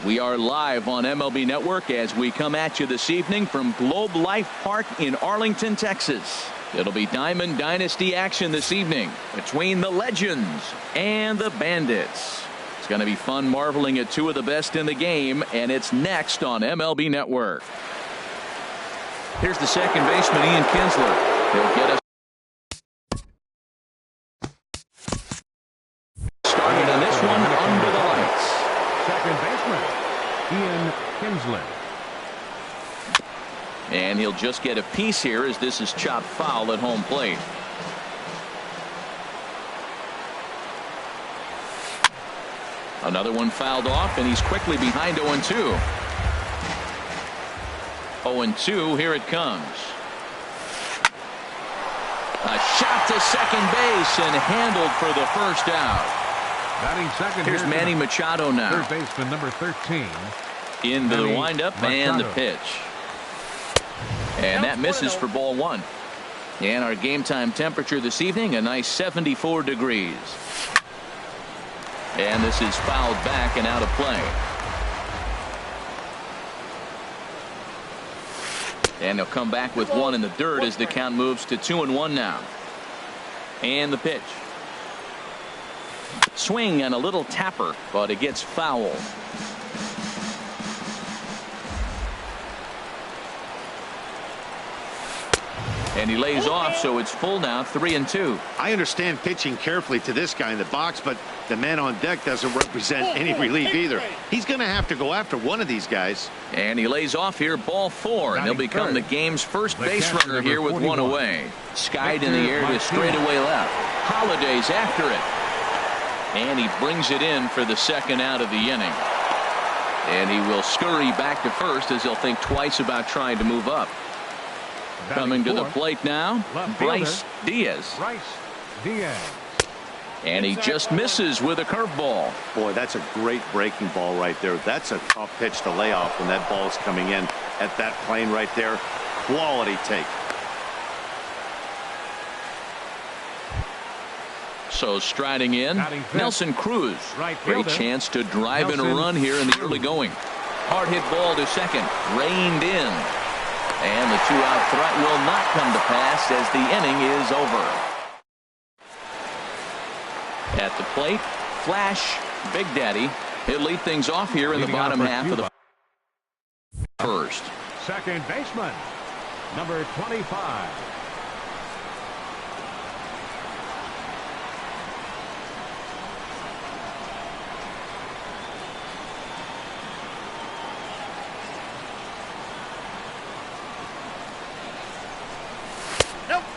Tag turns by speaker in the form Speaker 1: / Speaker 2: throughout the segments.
Speaker 1: We are live on MLB Network as we come at you this evening from Globe Life Park in Arlington, Texas. It'll be Diamond Dynasty action this evening between the Legends and the Bandits. It's going to be fun marveling at two of the best in the game, and it's next on MLB Network. Here's the second baseman, Ian Kinsler. He'll get us started on this one under the lights.
Speaker 2: Second baseman, Ian Kinsler.
Speaker 1: And he'll just get a piece here as this is chopped foul at home plate. Another one fouled off, and he's quickly behind 0-2. 0-2, here it comes. A shot to second base and handled for the first out.
Speaker 2: Batting second.
Speaker 1: Here's Manny Machado now.
Speaker 2: Third baseman, number 13.
Speaker 1: Into the windup and the pitch. And that misses for ball one. And our game time temperature this evening, a nice 74 degrees. And this is fouled back and out of play. And they'll come back with one in the dirt as the count moves to 2-1 now. And the pitch. Swing and a little tapper, but it gets foul. And he lays off, so it's full now, 3-2.
Speaker 3: I understand pitching carefully to this guy in the box, but the man on deck doesn't represent any relief either. He's going to have to go after one of these guys.
Speaker 1: And he lays off here, ball four, and he'll become the game's first base runner here with one away. Skied in the air to straightaway left. Holiday's after it. And he brings it in for the second out of the inning. And he will scurry back to first as he'll think twice about trying to move up. Coming to the plate now, Bryce Diaz. And he just misses with a curveball.
Speaker 3: Boy, that's a great breaking ball right there. That's a tough pitch to lay off when that ball is coming in at that plane right there. Quality take.
Speaker 1: So striding in, Nelson Cruz. Great chance to drive in a run here in the early going. Hard hit ball to second, reined in. And the two-out threat will not come to pass as the inning is over. At the plate, Flash Big Daddy. He'll lead things off here in the bottom half of the first.
Speaker 2: Second baseman, number 25.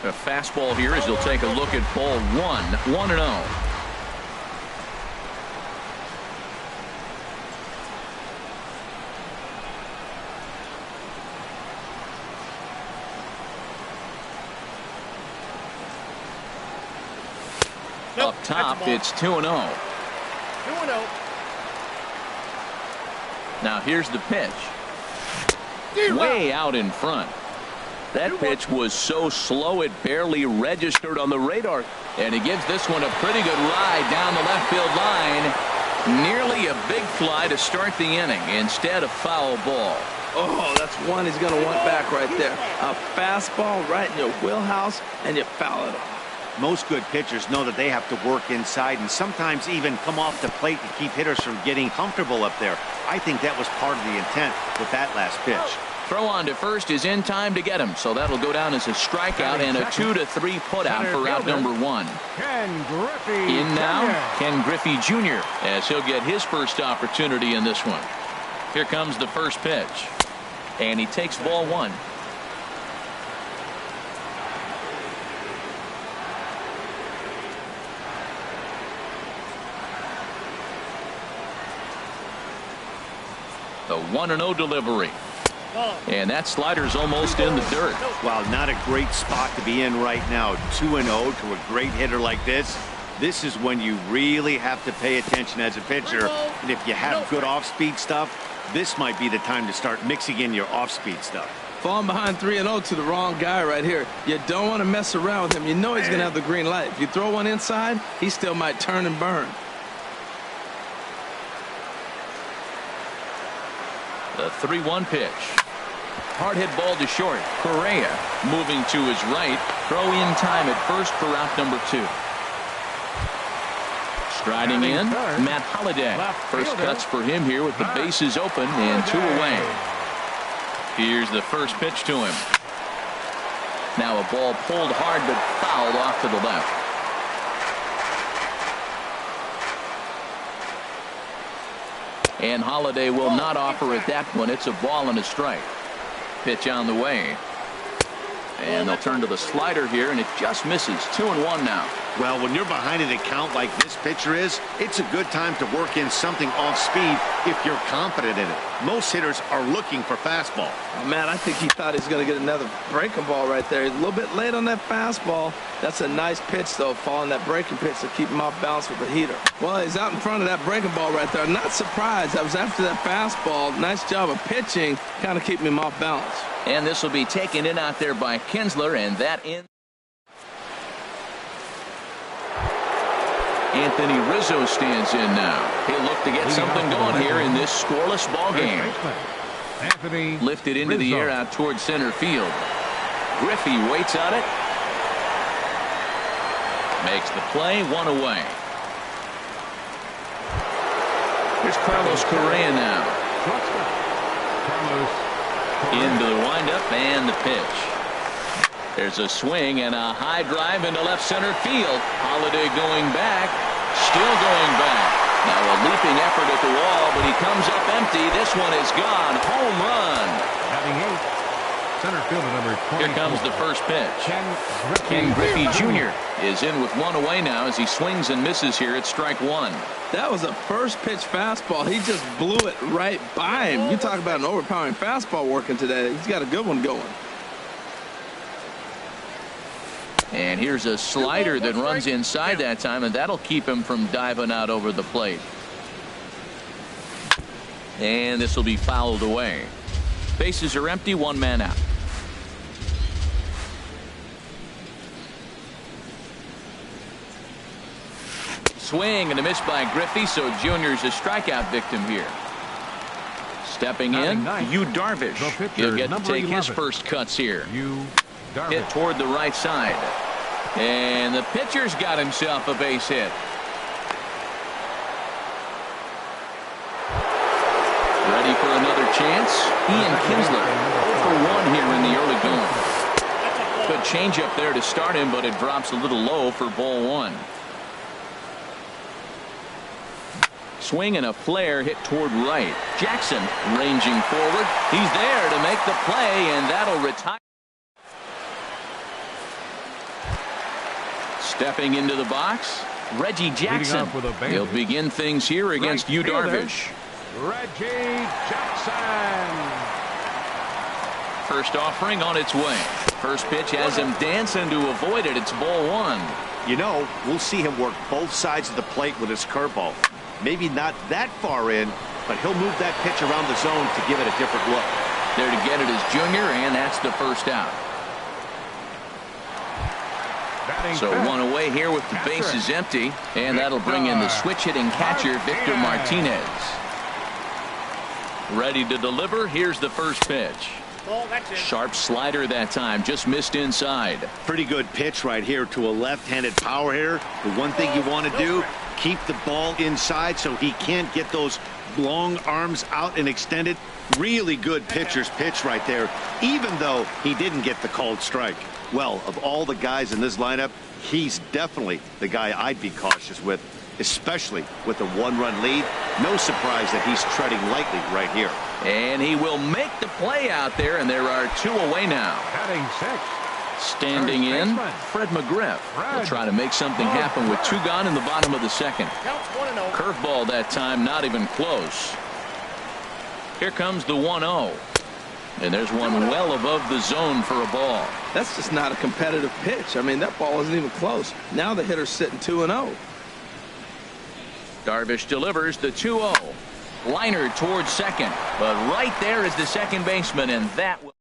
Speaker 1: A fastball here as he'll take a look at ball one. 1-0. Up top, it's 2-0. 2-0. Now here's the pitch. Way out in front. That pitch was so slow it barely registered on the radar. And he gives this one a pretty good ride down the left field line. Nearly a big fly to start the inning instead of foul ball.
Speaker 4: Oh, that's one he's going to want back right there. A fastball right in your wheelhouse, and you foul it off.
Speaker 3: Most good pitchers know that they have to work inside and sometimes even come off the plate to keep hitters from getting comfortable up there. I think that was part of the intent with that last pitch.
Speaker 1: Throw on to first is in time to get him, so that'll go down as a strikeout and a 2-3 putout for out number one. In now, Ken Griffey Jr. as he'll get his first opportunity in this one. Here comes the first pitch, and he takes ball one. The 1-0 delivery. And that slider's almost in the dirt.
Speaker 3: Wow, not a great spot to be in right now. 2-0 to a great hitter like this. This is when you really have to pay attention as a pitcher. And if you have good off-speed stuff, this might be the time to start mixing in your off-speed stuff.
Speaker 4: Falling behind 3-0 to the wrong guy right here. You don't want to mess around with him. You know he's going to have the green light. If you throw one inside, he still might turn and burn.
Speaker 1: 3-1 pitch. Hard hit ball to short. Correa moving to his right. Throw in time at first for out number 2. Striding in, Matt Holliday. First cuts for him here with the bases open and 2 away. Here's the first pitch to him. Now a ball pulled hard but fouled off to the left. And Holliday will not offer at that one. It's a ball and a strike. Pitch on the way. And they'll turn to the slider here, and it just misses. 2-1 now.
Speaker 3: Well, when you're behind an account like this pitcher is, it's a good time to work in something off speed if you're confident in it. Most hitters are looking for fastball.
Speaker 4: Oh, man, I think he thought he was going to get another breaking ball right there. He's a little bit late on that fastball. That's a nice pitch, though, following that breaking pitch to keep him off balance with the heater. Well, he's out in front of that breaking ball right there. I'm not surprised. That was after that fastball. Nice job of pitching, kind of keeping him off balance.
Speaker 1: And this will be taken in out there by Kinsler, and that in. Anthony Rizzo stands in now. He'll look to get something going here in this scoreless ball game.
Speaker 2: Anthony
Speaker 1: Lifted into the air out towards center field. Griffey waits on it. Makes the play, 1 away. Here's Carlos Correa now. Into the windup and the pitch. There's a swing and a high drive into left center field. Holliday going back. Still going back. Now a leaping effort at the wall, but he comes up empty. This one is gone. Home run.
Speaker 2: Batting 8th. Center fielder number 24.
Speaker 1: Here comes the first pitch. Ken Griffey Jr. is in with 1 away now as he swings and misses here at strike 1.
Speaker 4: That was a first pitch fastball. He just blew it right by him. You talk about an overpowering fastball working today. He's got a good one going.
Speaker 1: And here's a slider that runs inside that time, and that'll keep him from diving out over the plate. And this will be fouled away. Bases are empty, 1 man out. Swing and a miss by Griffey, so Junior's a strikeout victim here. Stepping in, Yu Darvish. He'll get to take his first cuts here. Hit toward the right side. And the pitcher's got himself a base hit. Ready for another chance. Ian Kinsler 0 for 1 here in the early going. Good changeup there to start him, but it drops a little low for ball 1. Swing and a flare hit toward right. Jackson ranging forward. He's there to make the play, and that'll retire. Stepping into the box, Reggie Jackson. He'll begin things here against Yu Darvish.
Speaker 2: Reggie Jackson.
Speaker 1: First offering on its way. First pitch has him dancing to avoid it. It's ball 1.
Speaker 3: You know, we'll see him work both sides of the plate with his curveball. Maybe not that far in, but he'll move that pitch around the zone to give it a different look.
Speaker 1: There to get it is Junior, and that's the first out. So 1 away here with the bases empty, and that'll bring in the switch-hitting catcher, Victor Martinez. Ready to deliver. Here's the first pitch. Sharp slider that time, just missed inside.
Speaker 3: Pretty good pitch right here to a left-handed power hitter. The one thing you want to do, keep the ball inside so he can't get those long arms out and extended. Really good pitcher's pitch right there, even though he didn't get the called strike. Well, of all the guys in this lineup, he's definitely the guy I'd be cautious with, especially with a 1-run lead. No surprise that he's treading lightly right here.
Speaker 1: And he will make the play out there, and there are 2 away now.
Speaker 2: Batting 6.
Speaker 1: Standing in, Fred McGriff will try to make something happen with 2 gone in the bottom of the second. Curveball that time, not even close. Here comes the 1-0. And there's one well above the zone for a ball.
Speaker 4: That's just not a competitive pitch. I mean, that ball isn't even close. Now the hitter's sitting 2-0.
Speaker 1: Darvish delivers the 2-0. Liner towards second. But right there is the second baseman, and that will.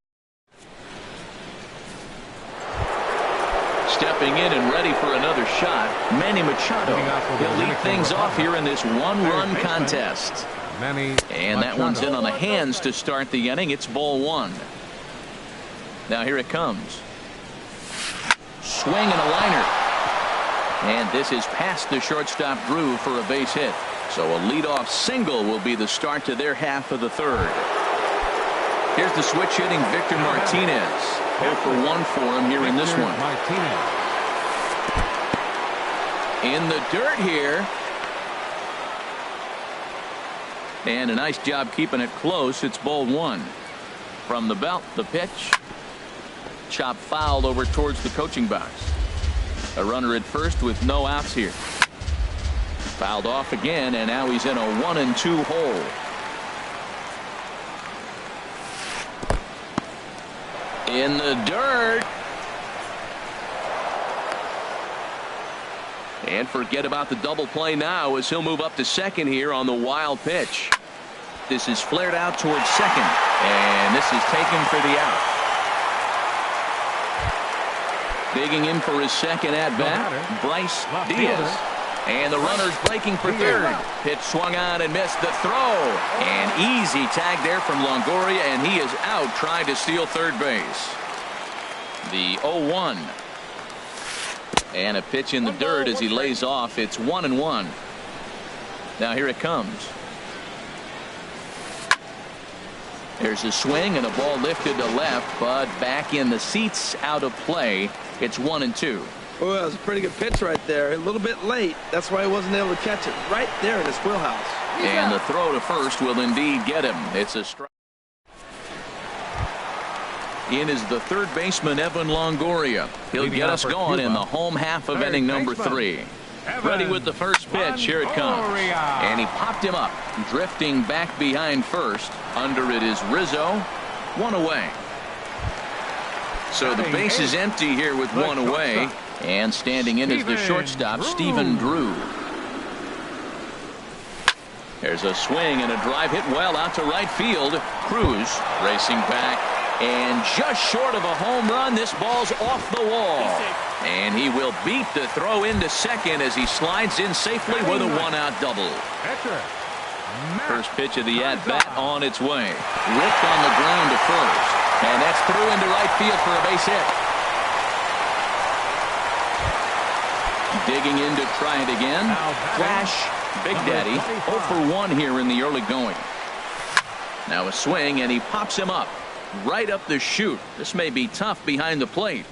Speaker 1: Stepping in and ready for another shot, Manny Machado. He'll lead things off here in this 1-run contest. And that one's in on the hands to start the inning. It's ball one. Now here it comes. Swing and a liner. And this is past the shortstop Drew for a base hit. So a leadoff single will be the start to their half of the third. Here's the switch hitting Victor Martinez. 0 for 1 for him here in this one. In the dirt here. And a nice job keeping it close. It's ball one. From the belt, the pitch. Chop foul over towards the coaching box. A runner at first with no outs here. Fouled off again, and now he's in a 1-2 hole. In the dirt. And forget about the double play now as he'll move up to second here on the wild pitch. This is flared out towards second, and this is taken for the out. Digging in for his second at bat, Bryce Diaz. And the runner's breaking for third. Pitch swung on and missed the throw. An easy tag there from Longoria, and he is out trying to steal third base. The 0-1. And a pitch in the dirt as he lays off. It's 1-1. Now here it comes. There's a swing and a ball lifted to left, but back in the seats, out of play. It's 1-2.
Speaker 4: Oh, that was a pretty good pitch right there. A little bit late. That's why he wasn't able to catch it right there in his wheelhouse.
Speaker 1: And the throw to first will indeed get him. It's a strike. In is the third baseman, Evan Longoria. He'll get us going in the home half of inning number 3. Ready with the first pitch. Here it comes. And he popped him up, drifting back behind first. Under it is Rizzo. One away. So the base is empty here with one away. And standing in is the shortstop, Stephen Drew. There's a swing and a drive hit well out to right field. Cruz racing back. And just short of a home run, this ball's off the wall. And he will beat the throw into second as he slides in safely with a one-out double. First pitch of the at-bat on its way. Ripped on the ground to first. And that's through into right field for a base hit. Digging in to try it again. Flash, Big Daddy, 0 for 1 here in the early going. Now a swing, and he pops him up. Right up the chute. This may be tough behind the plate.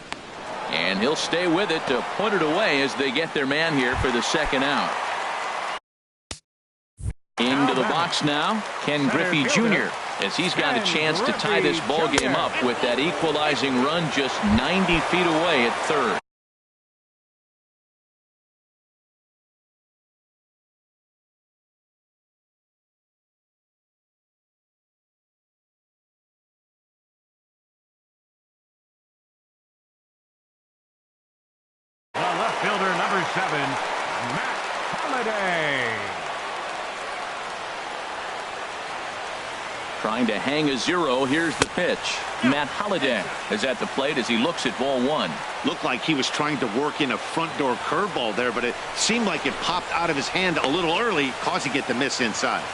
Speaker 1: And he'll stay with it to put it away as they get their man here for the second out. Into the box now, Ken Griffey Jr. as he's got a chance to tie this ball game up with that equalizing run just 90 feet away at third.
Speaker 2: The left fielder, number 7, Matt Holliday.
Speaker 1: Trying to hang a zero. Here's the pitch. Matt Holliday is at the plate as he looks at ball one.
Speaker 3: Looked like he was trying to work in a front door curveball there, but it seemed like it popped out of his hand a little early, causing it to miss inside.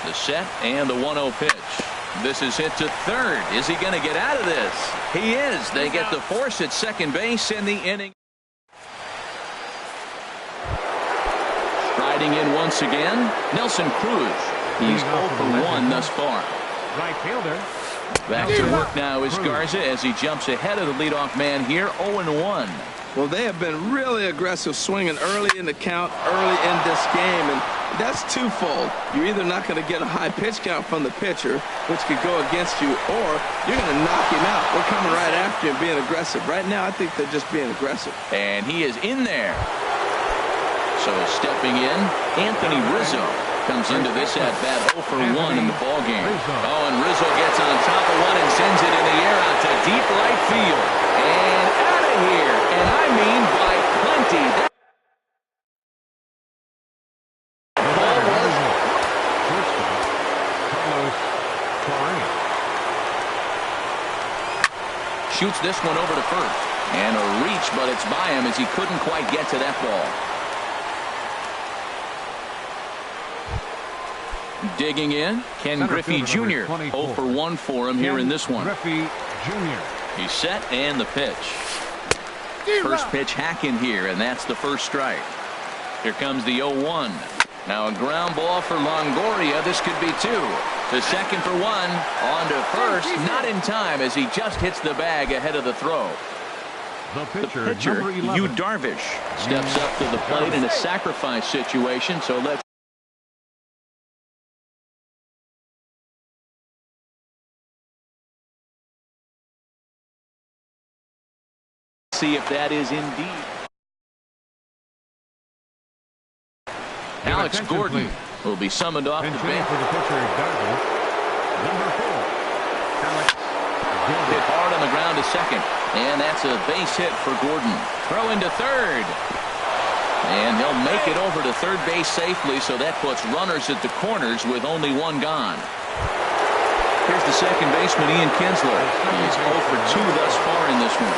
Speaker 1: The set and the 1-0 pitch. This is hit to third. Is he going to get out of this? He is. They get the force at second base in the inning. Striding in once again, Nelson Cruz. He's 0 for 1 thus far.
Speaker 2: Right fielder.
Speaker 1: Back to work now is Garza as he jumps ahead of the leadoff man here, 0-1.
Speaker 4: Well, they have been really aggressive swinging early in the count, early in this game, and that's twofold. You're either not going to get a high pitch count from the pitcher, which could go against you, or you're going to knock him out. We're coming right after him being aggressive. Right now, I think they're just being aggressive.
Speaker 1: And he is in there. So stepping in, Anthony Rizzo comes into this at-bat 0 for 1 in the ballgame. Oh, and Rizzo gets on top of one and sends it in the air out to deep right field. And out of here. And I mean by plenty. Shoots this one over to first. And a reach, but it's by him as he couldn't quite get to that ball. Digging in, Ken
Speaker 2: Center
Speaker 1: Griffey
Speaker 2: fielder
Speaker 1: Jr.
Speaker 2: number
Speaker 1: 0 for
Speaker 2: 24.
Speaker 1: 1 for him here in this one.
Speaker 2: Griffey Jr.
Speaker 1: He's set and the pitch. First pitch hack in here, and that's the first strike. Here comes the 0-1. Now a ground ball for Longoria. This could be 2. To second for 1. On to first. Not in time as he just hits the bag ahead of the throw.
Speaker 2: The
Speaker 1: The pitcher,
Speaker 2: number 11.
Speaker 1: Yu Darvish, steps up to the plate in a sacrifice situation. So let's see if that is indeed. Alex
Speaker 2: attention,
Speaker 1: Gordon
Speaker 2: please.
Speaker 1: will be summoned off the
Speaker 2: Pinch hitting
Speaker 1: bench.
Speaker 2: for the pitcher, Darvish. Number 4, Alex Gordon.
Speaker 1: Hit hard on the ground to second. And that's a base hit for Gordon. Throw into third. And he'll make it over to third base safely, so that puts runners at the corners with only 1 gone. Here's the second baseman, Ian Kinsler. He's 0 for 2 thus far in this one.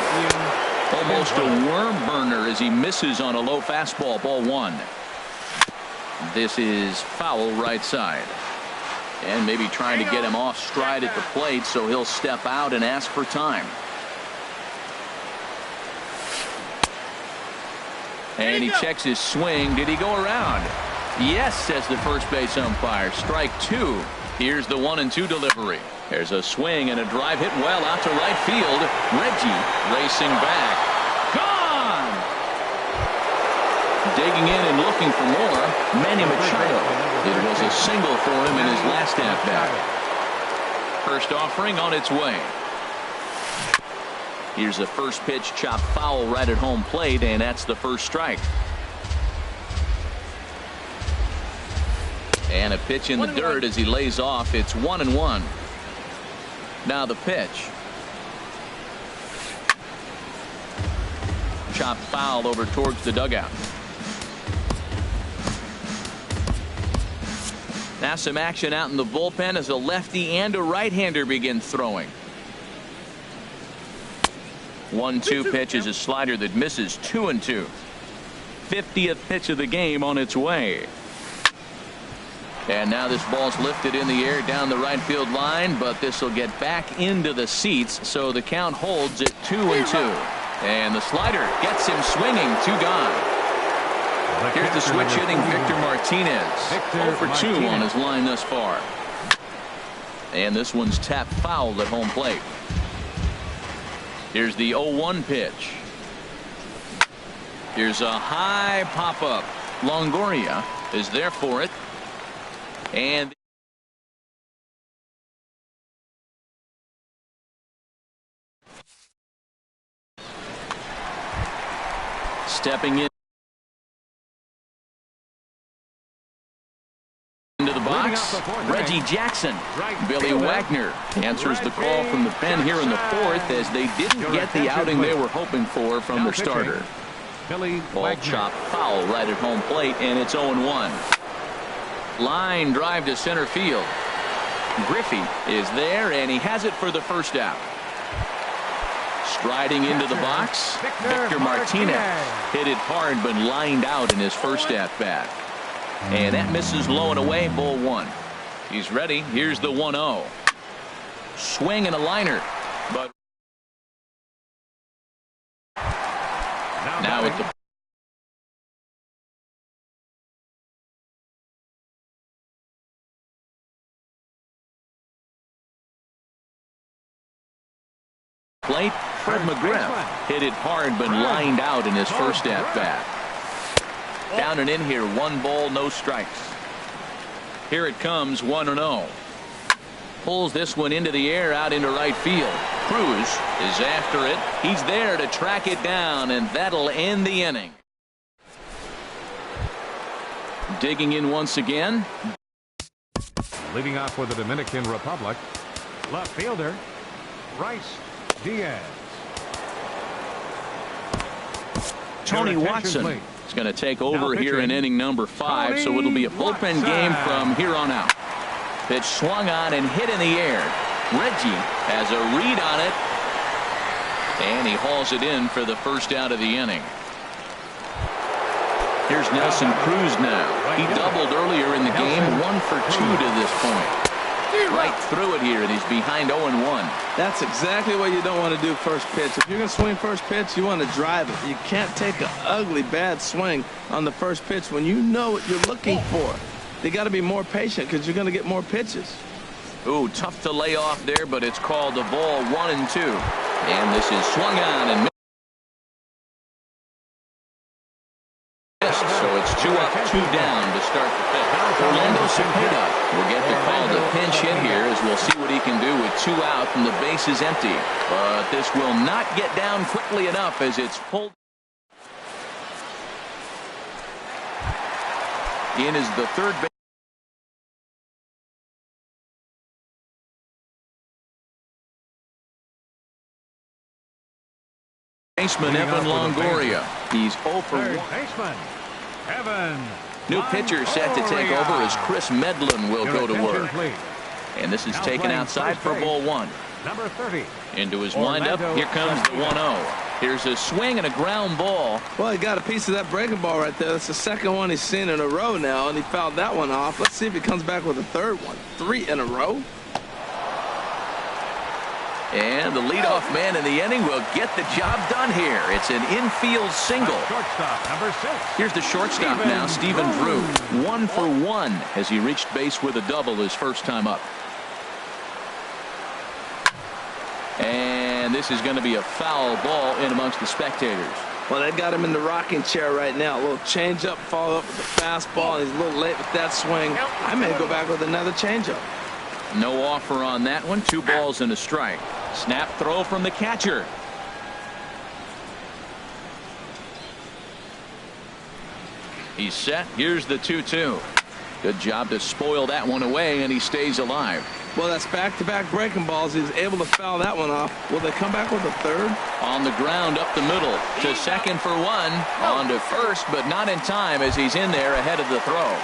Speaker 1: Almost a worm burner as he misses on a low fastball, ball 1. This is foul right side. And maybe trying to get him off stride at the plate, so he'll step out and ask for time. And he checks his swing. Did he go around? Yes, says the first base umpire. Strike 2. Here's the 1-2 delivery. There's a swing and a drive hit well out to right field. Reggie racing back. Gone! Digging in and looking for more, Manny Machado. It was a single for him in his last at-bat. First offering on its way. Here's a first pitch chop foul right at home plate, and that's the first strike. And a pitch in the dirt as he lays off. It's 1-1. Now the pitch. Chop foul over towards the dugout. Now some action out in the bullpen as a lefty and a right-hander begin throwing. 1-2 pitch is a slider that misses. 2-2. 50th pitch of the game on its way. And now this ball's lifted in the air down the right field line, but this will get back into the seats, so the count holds at 2-2. And the slider gets him swinging. 2 gone. Here's the switch hitting Victor Martinez. 0 for 2 on his line thus far. And this one's tapped foul at home plate. Here's the 0-1 pitch. Here's a high pop-up. Longoria is there for it. And stepping in into the box, Reggie Jackson. Billy Wagner answers the call from the pen here in the 4th as they didn't get the outing they were hoping for from their starter. Ball chop foul right at home plate, and it's 0-1. Line drive to center field. Griffey is there, and he has it for the first out. Striding into the box, Victor Martinez hit it hard but lined out in his first at-bat. And that misses low and away, ball 1. He's ready. Here's the 1-0. Swing and a liner. But now at the plate, Fred McGriff hit it hard but lined out in his first at-bat. Down and in here, 1 ball, no strikes. Here it comes, 1-0. Pulls this one into the air out into right field. Cruz is after it. He's there to track it down, and that'll end the inning. Digging in once again.
Speaker 2: Leading off for the Dominican Republic, left fielder Rice Diaz.
Speaker 1: Tony Watson is going to take over here in inning number 5, so it'll be a bullpen game from here on out. Pitch swung on and hit in the air. Reggie has a read on it, and he hauls it in for the first out of the inning. Here's Nelson Cruz now. He doubled earlier in the game, 1 for 2 to this point. Right through it here, and he's behind 0-1.
Speaker 4: That's exactly what you don't want to do first pitch. If you're going to swing first pitch, you want to drive it. You can't take an ugly, bad swing on the first pitch when you know what you're looking for. They got to be more patient because you're going to get more pitches.
Speaker 1: Ooh, tough to lay off there, but it's called the ball 1-2. And this is swung on and missed, so it's 2 up, 2 down to start the fifth. Orlando Cepeda will get the call to pinch hit here as we'll see what he can do with 2 out and the base is empty. But this will not get down quickly enough as it's pulled. In is the third baseman Evan Longoria. He's 0 for 1.
Speaker 2: Baseman Evan.
Speaker 1: New pitcher set to take over as Chris Medlin will go to work. And this is taken outside for ball 1.
Speaker 2: Number 30.
Speaker 1: Into his windup. Here comes the 1-0. Here's a swing and a ground ball.
Speaker 4: Well, he got a piece of that breaking ball right there. That's the second one he's seen in a row now, and he fouled that one off. Let's see if he comes back with a third one. 3 in a row.
Speaker 1: And the leadoff man in the inning will get the job done here. It's an infield single.
Speaker 2: Shortstop, number 6.
Speaker 1: Here's the shortstop now, Stephen Drew. 1 for 1 as he reached base with a double his first time up. And this is going to be a foul ball in amongst the spectators.
Speaker 4: Well, they got him in the rocking chair right now. A little changeup, follow up with the fastball. He's a little late with that swing. I may go back with another changeup.
Speaker 1: No offer on that one. 2 balls and a strike. Snap throw from the catcher. He's set. Here's the 2-2. Good job to spoil that one away, and he stays alive.
Speaker 4: Well, that's back-to-back breaking balls. He's able to foul that one off. Will they come back with a third?
Speaker 1: On the ground up the middle to second for 1. On to first, but not in time as he's in there ahead of the throw.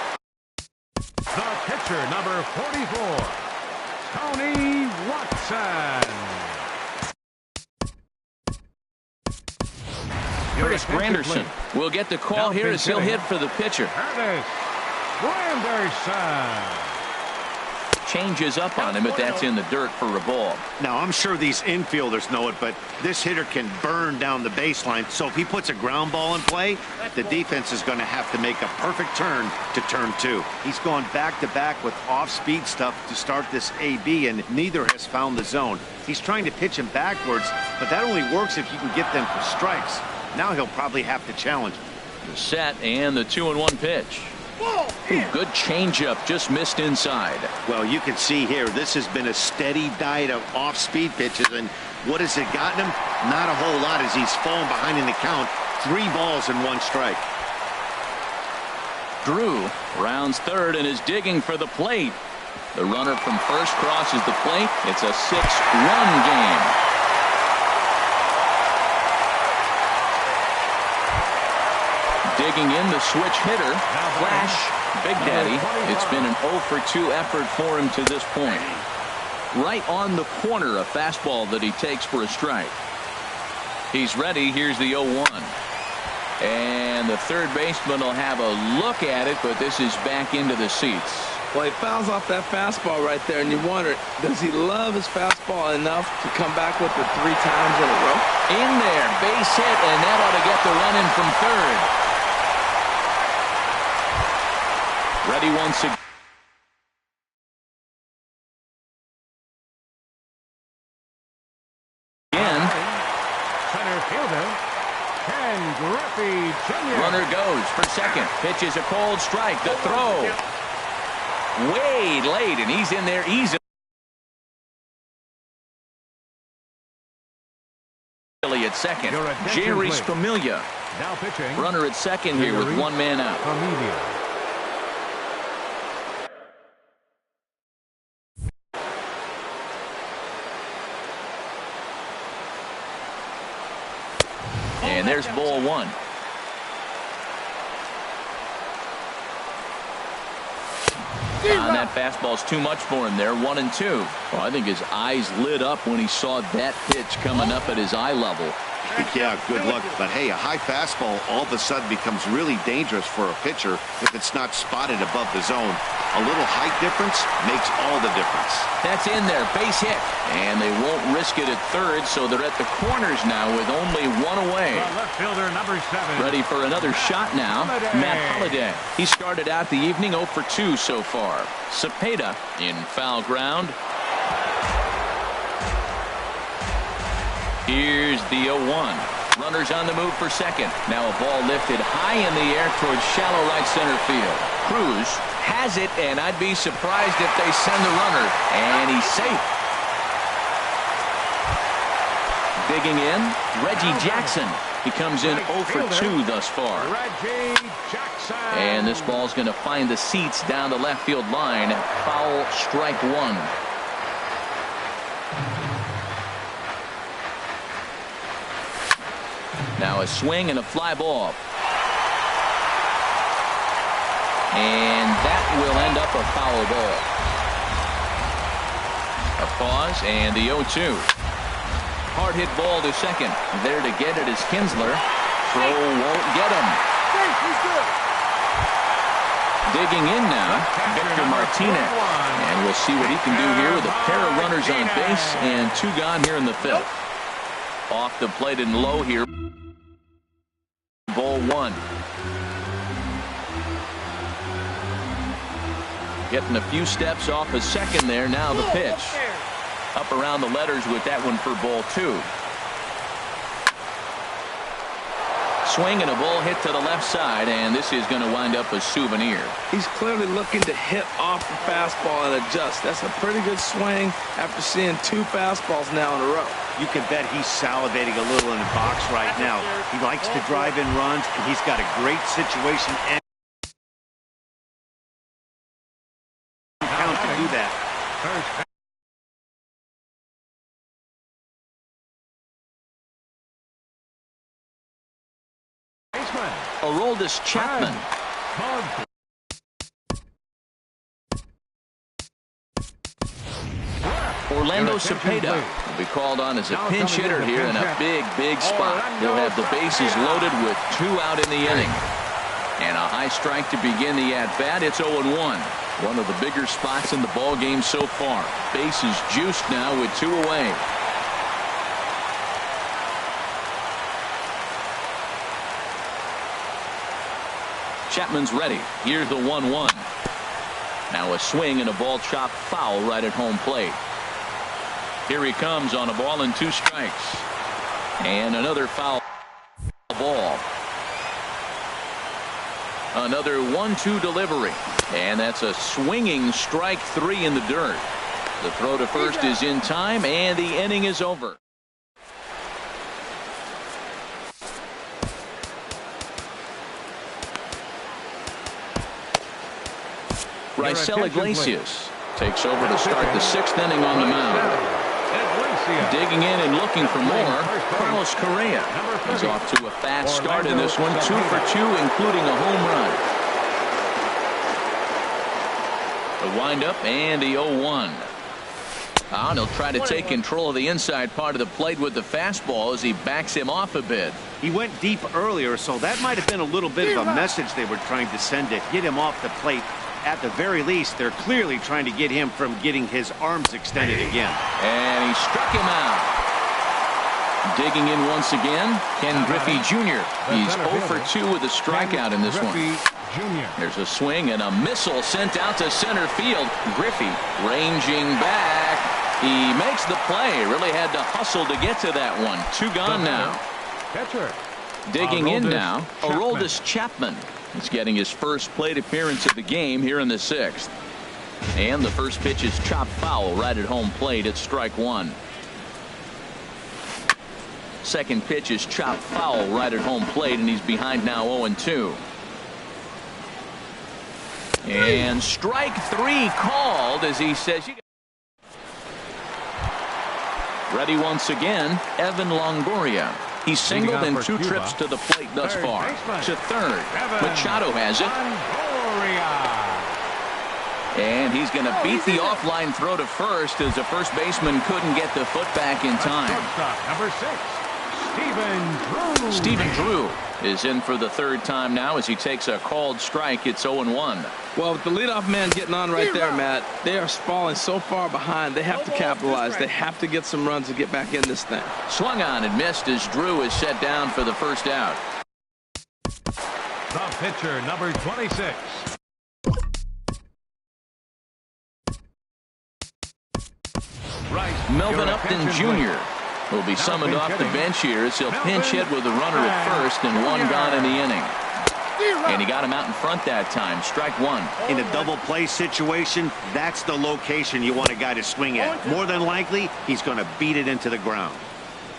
Speaker 2: The pitcher, number 44, Tony Watson.
Speaker 1: Curtis Granderson will get the call here as he'll hit for the pitcher.
Speaker 2: Curtis Granderson.
Speaker 1: Changes up on him, but that's in the dirt for a ball.
Speaker 3: Now, I'm sure these infielders know it, but this hitter can burn down the baseline. So if he puts a ground ball in play, the defense is going to have to make a perfect turn to turn 2. He's gone back-to-back with off-speed stuff to start this AB, and neither has found the zone. He's trying to pitch him backwards, but that only works if you can get them for strikes. Now he'll probably have to challenge him.
Speaker 1: The set and the 2-1 pitch. Good changeup, just missed inside.
Speaker 3: Well, you can see here, this has been a steady diet of off-speed pitches, and what has it gotten him? Not a whole lot as he's fallen behind in the count. 3 balls and 1 strike.
Speaker 1: Drew rounds third and is digging for the plate. The runner from first crosses the plate. It's a 6-run game. Digging in the switch hitter, Flash Big Daddy. It's been an 0 for 2 effort for him to this point. Right on the corner, a fastball that he takes for a strike. He's ready. Here's the 0-1. And the third baseman will have a look at it, but this is back into the seats.
Speaker 4: Well, he fouls off that fastball right there, and you wonder, does he love his fastball enough to come back with it 3 times in a row?
Speaker 1: In there, base hit, and that ought to get the run in from third. Ready once again.
Speaker 2: Center fielder Ken Griffey Jr.
Speaker 1: Runner goes for second. Pitch is a cold strike. The throw. Way late, and he's in there easily at second. Jerry Spamiglia.
Speaker 2: Now pitching.
Speaker 1: Runner at second here with 1 man out. And there's ball 1. And that fastball's too much for him there. 1-2. Well, I think his eyes lit up when he saw that pitch coming up at his eye level.
Speaker 3: Yeah, good luck. But hey, a high fastball all of a sudden becomes really dangerous for a pitcher if it's not spotted above the zone. A little height difference makes all the difference.
Speaker 1: That's in there, base hit. And they won't risk it at third, so they're at the corners now with only one away.
Speaker 2: Left fielder number 7.
Speaker 1: Ready for another shot now, Matt Holliday. He started out the evening 0 for 2 so far. Cepeda in foul ground. Here's the 0-1. Runners on the move for second. Now a ball lifted high in the air towards shallow right center field. Cruz has it, and I'd be surprised if they send the runner. And he's safe. Digging in, Reggie Jackson. He comes in 0 for 2 thus far.
Speaker 2: Reggie Jackson.
Speaker 1: And this ball's going to find the seats down the left field line. Foul, strike 1. Now a swing and a fly ball. And that will end up a foul ball. A pause and the 0-2. Hard hit ball to second. There to get it is Kinsler. Throw won't get him. Digging in now, Victor Martinez. And we'll see what he can do here with a pair of runners on base and 2 gone here in the 5th. Off the plate and low here. Ball 1. Getting a few steps off a second there. Now the pitch. Up around the letters with that one for ball 2. Swing and a ball hit to the left side, and this is going to wind up a souvenir.
Speaker 4: He's clearly looking to hit off the fastball and adjust. That's a pretty good swing after seeing 2 fastballs now in a row.
Speaker 3: You can bet he's salivating a little in the box right now. He likes to drive in runs, and he's got a great situation and count to do that.
Speaker 1: Aroldis Chapman. Orlando Cepeda will be called on as a pinch hitter here in a big spot. He'll have the bases loaded with 2 out in the inning. And a high strike to begin the at-bat. It's 0-1. One of the bigger spots in the ball game so far. Bases juiced now with 2 away. Chapman's ready. Here's the 1-1. Now a swing and a ball chopped foul right at home plate. Here he comes on a ball and 2 strikes. And another foul ball. Another 1-2 delivery. And that's a swinging strike 3 in the dirt. The throw to first is in time, and the inning is over. Raisel Iglesias takes over to start the 6th inning on the mound. Digging in and looking for more, Carlos Correa. He's off to a fast start in this one, 2 for 2, including a home run. The windup and the 0-1. And he'll try to take control of the inside part of the plate with the fastball as he backs him off a bit.
Speaker 3: He went deep earlier, so that might have been a little bit of a message they were trying to send to get him off the plate. At the very least, they're clearly trying to get him from getting his arms extended again.
Speaker 1: And he struck him out. Digging in once again, Ken Griffey Jr. He's 0 for 2 with a strikeout in this one. There's a swing and a missile sent out to center field. Griffey ranging back. He makes the play. Really had to hustle to get to that one. 2 gone now. Digging in now, Aroldis Chapman. He's getting his first plate appearance of the game here in the 6th. And the first pitch is chopped foul right at home plate. It's strike 1. Second pitch is chopped foul right at home plate, and he's behind now 0-2. And strike 3 called as he says. Ready once again, Evan Longoria. He's singled in 2 trips to the plate thus far. To third, Machado has it. And he's going to beat the offline throw to first as the first baseman couldn't get the foot back in time.
Speaker 2: Number 6.
Speaker 1: Stephen Drew is in for the third time now as he takes a called strike. It's 0-1.
Speaker 4: Well, with the leadoff man getting on right there, Matt, they are falling so far behind. They have to capitalize. They have to get some runs to get back in this thing.
Speaker 1: Swung on and missed as Drew is set down for the first out.
Speaker 2: The pitcher, number 26.
Speaker 1: Melvin Upton Jr. will be summoned off the bench here as he'll pinch hit with a runner at first and one gone in the inning. And he got him out in front that time. Strike one.
Speaker 3: In a double play situation, that's the location you want a guy to swing at. More than likely, he's going to beat it into the ground.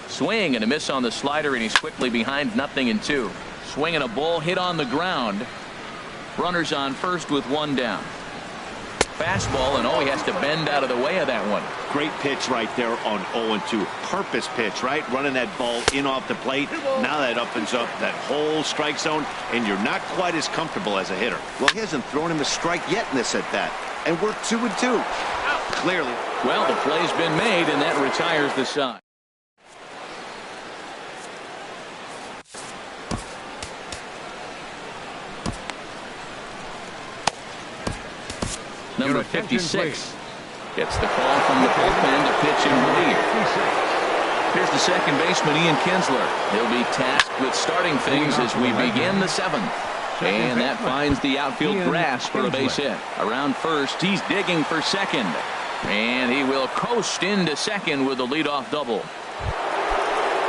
Speaker 1: Swing and a miss on the slider, and he's quickly behind 0-2. Swinging a ball hit on the ground. Runners on first with one down. Fastball, and he has to bend out of the way of that one.
Speaker 3: Great pitch right there on 0-2. Purpose pitch, right? Running that ball in off the plate. Now that opens up that whole strike zone, and you're not quite as comfortable as a hitter. Well, he hasn't thrown him a strike yet in this at-bat. And we're 2-2. Clearly.
Speaker 1: Well, the play's been made, and that retires the side. Number 56 gets the call from the bullpen to pitch in relief. Here's the second baseman, Ian Kinsler. He'll be tasked with starting things as we begin the seventh. And that finds the outfield grass for a base hit. Around first, he's digging for second. And he will coast into second with a leadoff double.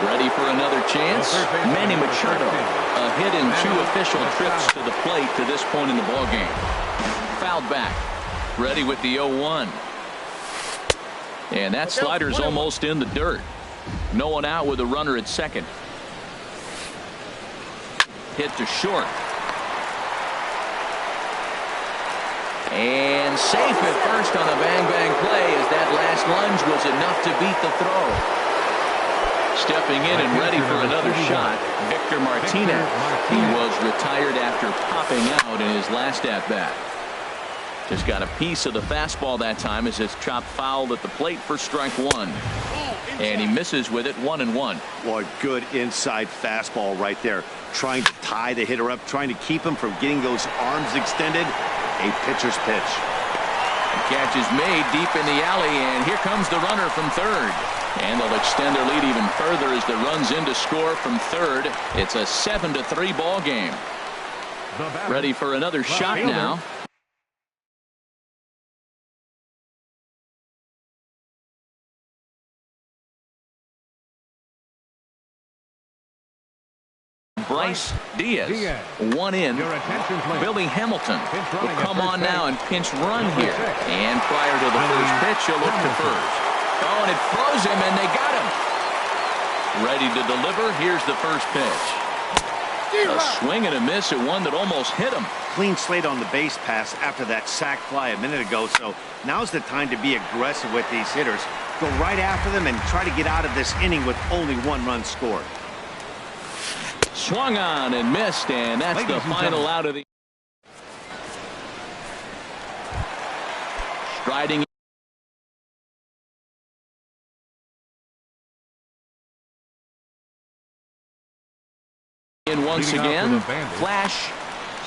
Speaker 1: Ready for another chance? Manny Machado. A hit in 2 official trips to the plate to this point in the ballgame. Fouled back. Ready with the 0-1. And that slider's almost in the dirt. No one out with a runner at second. Hit to short. And safe at first on a bang-bang play as that last lunge was enough to beat the throw. Stepping in and ready for another shot, Victor Martinez. He was retired after popping out in his last at-bat. Just got a piece of the fastball that time as it's chopped foul at the plate for strike one. And he misses with it, 1-1.
Speaker 3: Well, a good inside fastball right there. Trying to tie the hitter up, trying to keep him from getting those arms extended. A pitcher's pitch.
Speaker 1: The catch is made deep in the alley, and here comes the runner from third. And they'll extend their lead even further as the runs in to score from third. It's a 7-3 ball game. Ready for another shot now. Bryce Diaz, one in. Billy Hamilton will come on now and pinch run here. And prior to the first pitch, he'll look to first. Oh, and it froze him, and they got him. Ready to deliver. Here's the first pitch. A swing and a miss at one that almost hit him.
Speaker 3: Clean slate on the base pass after that sac fly a minute ago, so now's the time to be aggressive with these hitters. Go right after them and try to get out of this inning with only 1 run scored.
Speaker 1: Swung on and missed, and that's the final out of the. Striding in once again. Flash.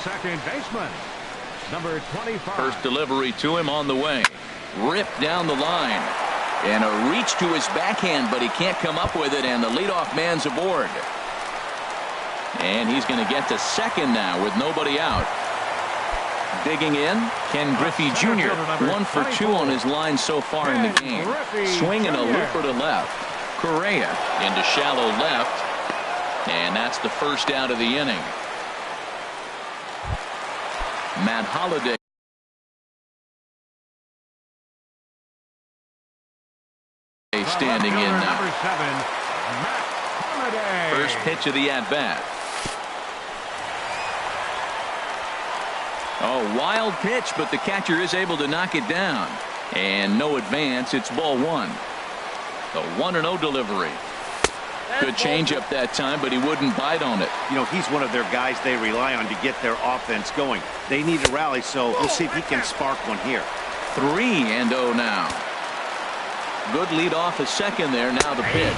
Speaker 2: Second baseman, number 25.
Speaker 1: First delivery to him on the way. Ripped down the line. And a reach to his backhand, but he can't come up with it, and the leadoff man's aboard. And he's going to get to second now with nobody out. Digging in, Ken Griffey Jr. 1 for 2 on his line so far in the game. Swinging a looper to left. Correa into shallow left. And that's the first out of the inning. Matt Holliday. Standing in now. First pitch of the at-bat. Oh, wild pitch, but the catcher is able to knock it down. And no advance. It's ball one. The 1-0 delivery. Good changeup that time, but he wouldn't bite on it.
Speaker 3: You know, he's one of their guys they rely on to get their offense going. They need a rally, so we'll see if he can spark one here.
Speaker 1: 3-0 now. Good lead off a second there. Now the pitch.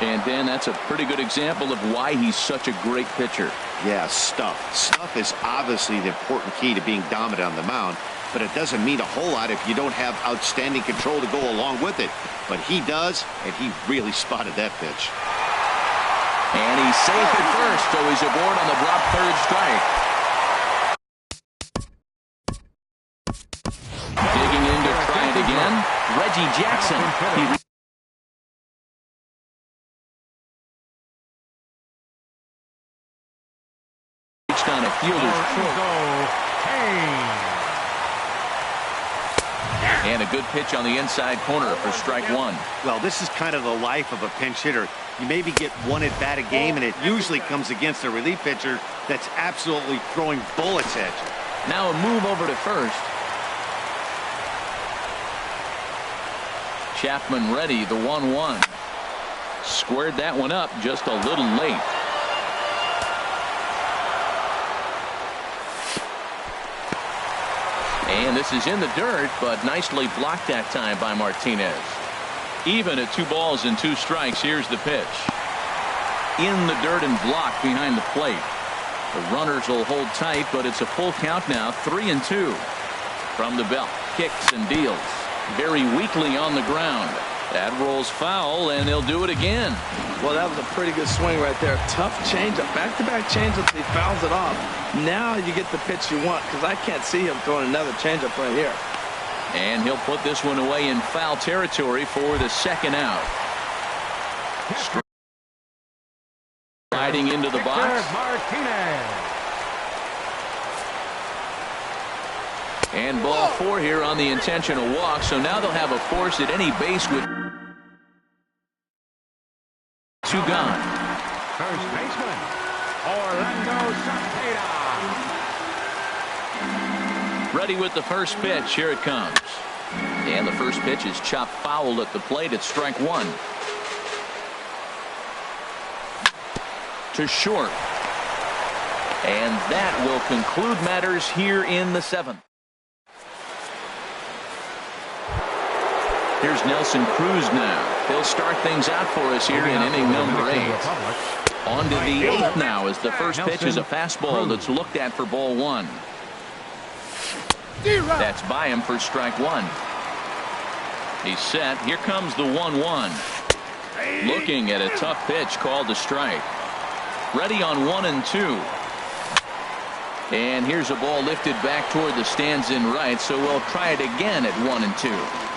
Speaker 1: And Dan, that's a pretty good example of why he's such a great pitcher.
Speaker 3: Yeah, stuff. Stuff is obviously the important key to being dominant on the mound, but it doesn't mean a whole lot if you don't have outstanding control to go along with it. But he does, and he really spotted that pitch.
Speaker 1: And he's safe at first, so he's aboard on the drop third strike. Digging in to try it again, Reggie Jackson. He reached on a fielder's foot. And a good pitch on the inside corner for strike one.
Speaker 3: Well, this is kind of the life of a pinch hitter. You maybe get one at bat a game, and it usually comes against a relief pitcher that's absolutely throwing bullets at you.
Speaker 1: Now a move over to first. Chapman ready, the 1-1. Squared that one up just a little late. And this is in the dirt, but nicely blocked that time by Martinez. Even at 2 balls and 2 strikes, here's the pitch. In the dirt and blocked behind the plate. The runners will hold tight, but it's a full count now, 3-2. From the belt, kicks and deals. Very weakly on the ground. That rolls foul, and he'll do it again.
Speaker 4: Well, that was a pretty good swing right there. Tough changeup. Back-to-back changeups. He fouls it off. Now you get the pitch you want, because I can't see him throwing another changeup right here.
Speaker 1: And he'll put this one away in foul territory for the second out. Sliding into the box. And ball 4 here on the intentional walk. So now they'll have a force at any base with 2 gone.
Speaker 2: First baseman, Orlando Cepeda.
Speaker 1: Ready with the first pitch. Here it comes. And the first pitch is chopped foul at the plate. It's strike 1. To short. And that will conclude matters here in the 7th. Here's Nelson Cruz now. He'll start things out for us here in inning number 8. On to the 8th now as the first pitch is a fastball that's looked at for ball 1. That's by him for strike 1. He's set. Here comes the 1-1. Looking at a tough pitch called a strike. Ready on 1 and 2. And here's a ball lifted back toward the stands in right, so we'll try it again at 1 and 2.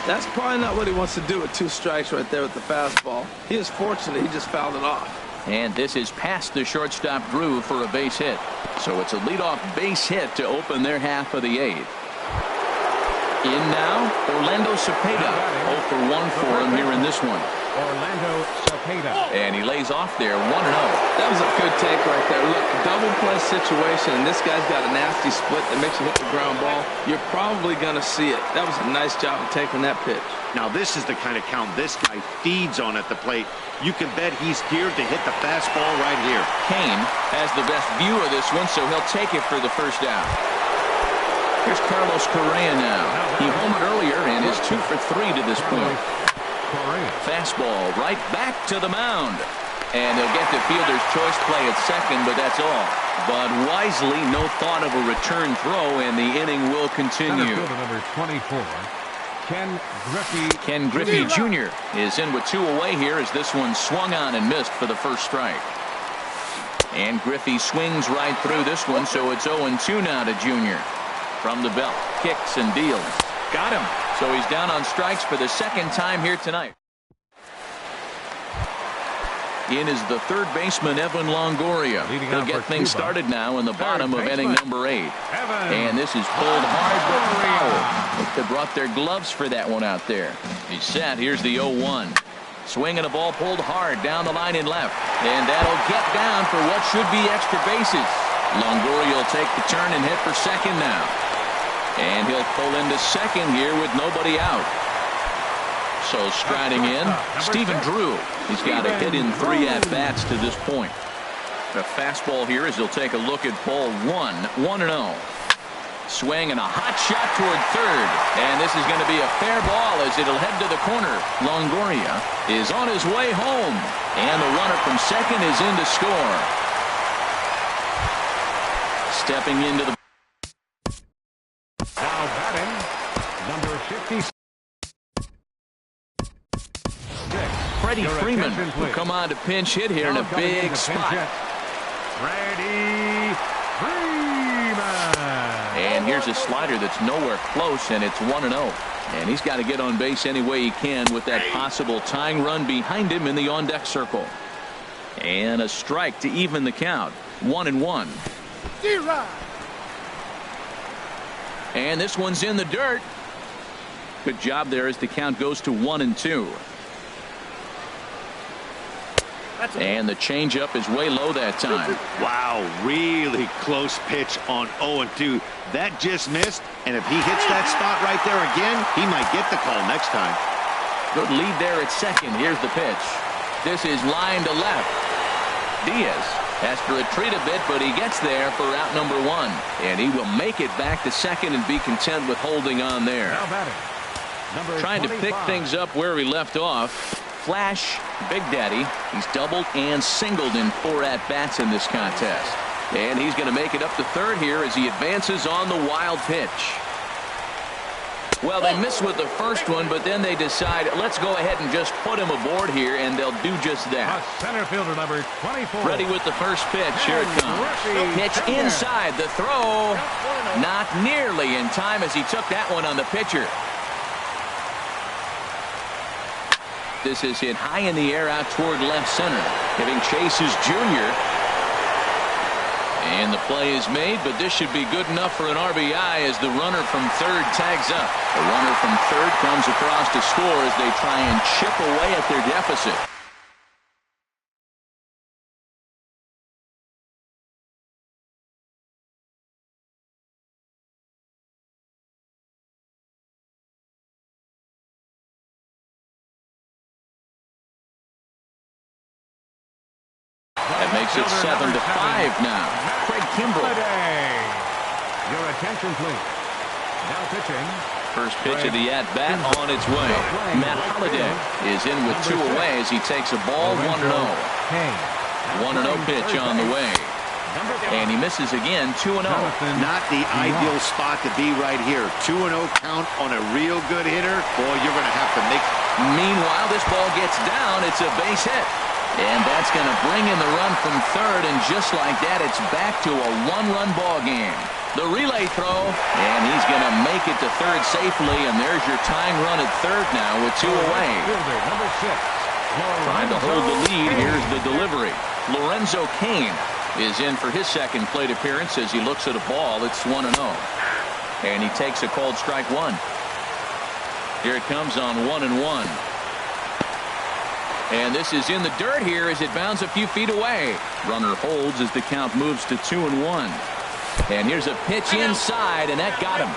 Speaker 4: That's probably not what he wants to do with 2 strikes right there with the fastball. He is fortunate he just fouled it off.
Speaker 1: And this is past the shortstop groove for a base hit. So it's a leadoff base hit to open their half of the 8th. In now, Orlando Cepeda. 0 for 1 for him here in this one.
Speaker 2: Orlando Cepeda.
Speaker 1: And he lays off there 1-0.
Speaker 4: That was a good take right there. Look, double play situation, and this guy's got a nasty split that makes you hit the ground ball. You're probably going to see it. That was a nice job of taking that pitch.
Speaker 3: Now, this is the kind of count this guy feeds on at the plate. You can bet he's geared to hit the fastball right here.
Speaker 1: Kane has the best view of this one, so he'll take it for the first out. Here's Carlos Correa now. He homered earlier and is 2 for 3 to this point. Fastball right back to the mound. And they'll get the fielder's choice play at second, but that's all. But wisely, no thought of a return throw, and the inning will continue.
Speaker 2: Number 24,
Speaker 1: Ken Griffey Jr. is in with 2 away here as this one swung on and missed for the first strike. And Griffey swings right through this one, so it's 0-2 now to Jr. From the belt, kicks and deals. Got him. So he's down on strikes for the second time here tonight. In is the third baseman, Evan Longoria. He'll get things started now in the bottom of inning number 8. And this is pulled hard but foul. They brought their gloves for that one out there. He's set. Here's the 0-1. Swinging a ball pulled hard down the line in left. And that'll get down for what should be extra bases. Longoria will take the turn and hit for second now. And he'll pull into second here with nobody out. So striding in, Stephen Drew. He's got a hit in 3 at-bats to this point. The fastball here as he'll take a look at ball 1, 1-0. Swing and a hot shot toward third. And this is going to be a fair ball as it'll head to the corner. Longoria is on his way home. And the runner from second is in to score. Stepping into the...
Speaker 2: Now batting, number 56.
Speaker 1: Freddie Freeman will come on to pinch hit here in a big spot.
Speaker 2: Freddie Freeman.
Speaker 1: And here's a slider that's nowhere close, and it's 1-0. And he's got to get on base any way he can with that possible tying run behind him in the on-deck circle. And a strike to even the count. 1-1. And this one's in the dirt. Good job there as the count goes to 1-2. And the changeup is way low that time.
Speaker 3: Wow, really close pitch on 0-2. That just missed, and if he hits that spot right there again, he might get the call next time.
Speaker 1: Good lead there at second. Here's the pitch. This is line to left. Diaz has to retreat a bit, but he gets there for out number one. And he will make it back to second and be content with holding on there.
Speaker 2: Now batting, number
Speaker 1: Trying to
Speaker 2: 25.
Speaker 1: pick things up where he left off. Flash, Big Daddy. He's doubled and singled in 4 at-bats in this contest. And he's going to make it up to third here as he advances on the wild pitch. Well, they miss with the first one, but then they decide, let's go ahead and just put him aboard here, and they'll do just that.
Speaker 2: Center fielder number 24.
Speaker 1: Ready with the first pitch. Here it comes. Pitch inside. The throw. Not nearly in time as he took that one on the pitcher. This is hit high in the air out toward left center. Giving Chase his junior. And the play is made, but this should be good enough for an RBI as the runner from third tags up. The runner from third comes across to score as they try and chip away at their deficit. That makes it 7-5 now. Craig Kimbrell.
Speaker 2: Your attention, please. Now pitching.
Speaker 1: First pitch of the at-bat on its way. Matt Holliday is in with 2 away as he takes a ball 1-0. 1-0 pitch on the way. And he misses again, 2-0.
Speaker 3: Not the ideal spot to be right here. 2-0 count on a real good hitter. Boy, you're going to have to make.
Speaker 1: Meanwhile, this ball gets down. It's a base hit. And that's going to bring in the run from third, and just like that, it's back to a 1-run ball game. The relay throw, and he's going to make it to third safely, and there's your tying run at third now with 2 away.
Speaker 2: Number 6.
Speaker 1: Trying to hold the lead. Here's the delivery. Lorenzo Cain is in for his second plate appearance as he looks at a ball. It's 1-0. And he takes a called strike 1. Here it comes on 1-1. And this is in the dirt here as it bounds a few feet away. Runner holds as the count moves to 2-1. And here's a pitch inside, and that got him.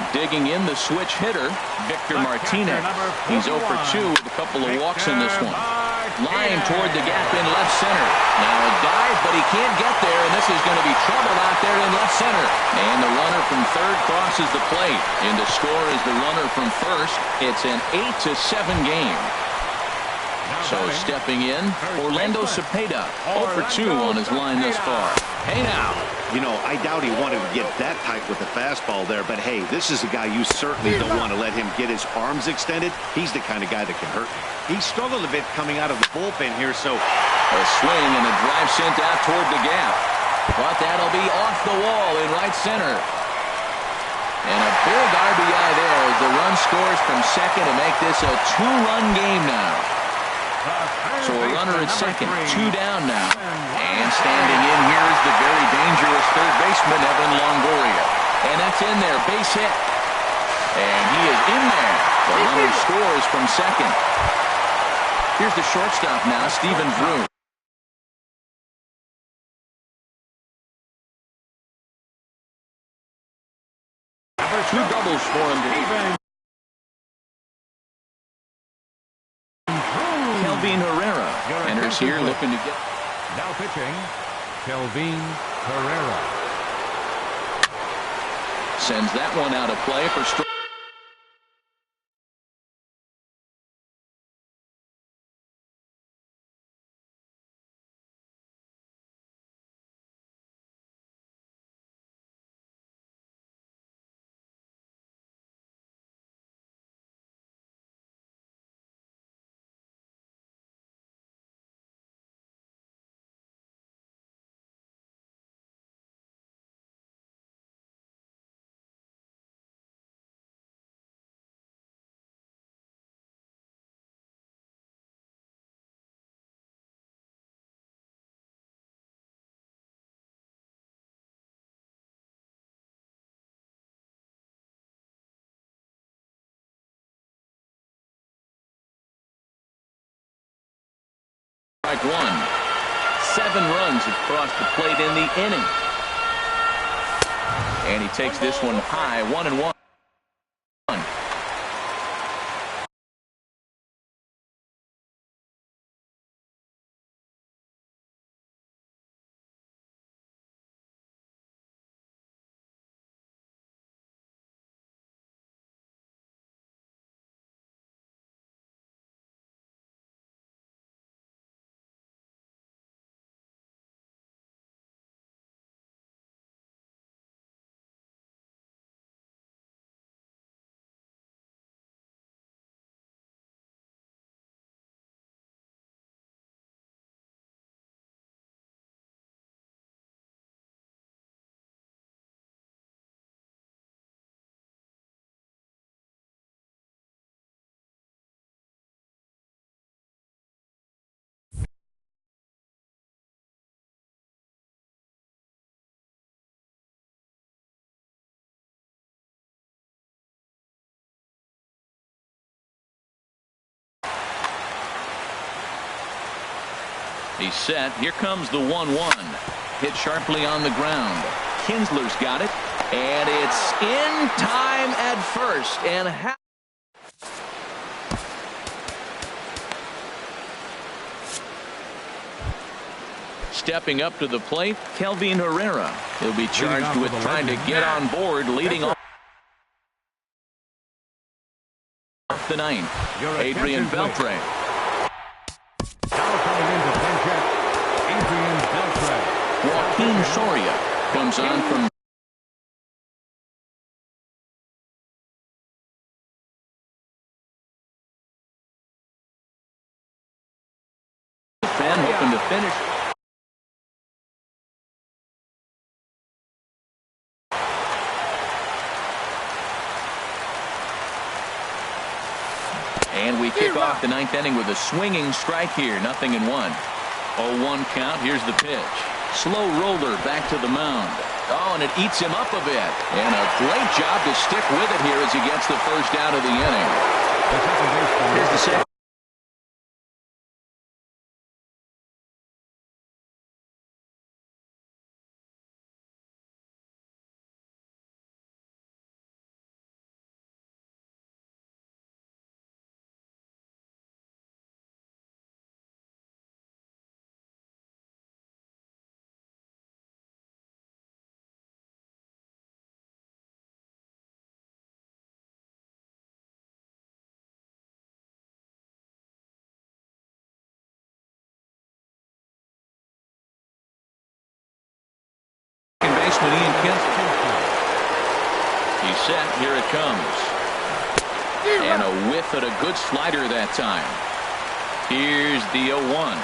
Speaker 1: Digging in the switch hitter, Victor Martinez. He's 0 for 2 with a couple of walks in this one. Line toward the gap in left center. Now a dive, but he can't get there, and this is going to be trouble out there in left center. And the runner from third crosses the plate. And to score is the runner from first. It's an 8-7 game. So stepping in, Orlando Cepeda, 0 for 2 on his line thus far. Hey now.
Speaker 3: You know, I doubt he wanted to get that tight with the fastball there, but hey, this is a guy you certainly don't want to let him get his arms extended. He's the kind of guy that can hurt. He struggled a bit coming out of the bullpen here, so
Speaker 1: a swing and a drive sent out toward the gap. But that'll be off the wall in right center. And a big RBI there as the run scores from second to make this a 2-run game now. So a runner at second, 2 down now. And standing in here is the very dangerous third baseman, Evan Longoria. And that's in there, base hit. And he is in there. The runner scores from second. Here's the shortstop now, Stephen Drew. Two doubles for him. Kelvin Herrera enters here looking to get.
Speaker 2: Now pitching, Kelvin Herrera.
Speaker 1: Sends that one out of play for strike. Strike one. 7 runs across the plate in the inning. And he takes this one high, 1-1. He's set. Here comes the 1-1. Hit sharply on the ground. Kinsler's got it. And it's in time at first. And stepping up to the plate, Kelvin Herrera. He'll be charged with trying to get on board, leading off the ninth. Adrian Beltre. Joaquin Soria comes on from fan, hoping to finish. And we kick off the ninth inning with a swinging strike here. 0-1. 0-1 count. Here's the pitch. Slow roller back to the mound. Oh, and it eats him up a bit. And a great job to stick with it here as he gets the first out of the inning. Here's the second. Baseman Ian Kinsler. He's set. Here it comes. And a whiff at a good slider that time. Here's the 0-1.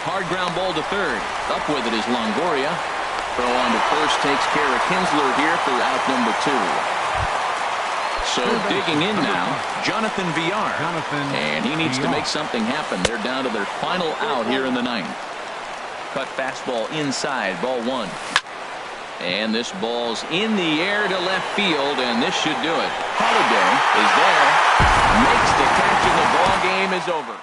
Speaker 1: Hard ground ball to third. Up with it is Longoria. Throw on to first takes care of Kinsler here for out number 2. So digging in now, Jonathan Villar. And he needs to make something happen. They're down to their final out here in the ninth. Cut fastball inside, ball 1. And this ball's in the air to left field, and this should do it. Holiday is there, makes the catch, and the ball game is over.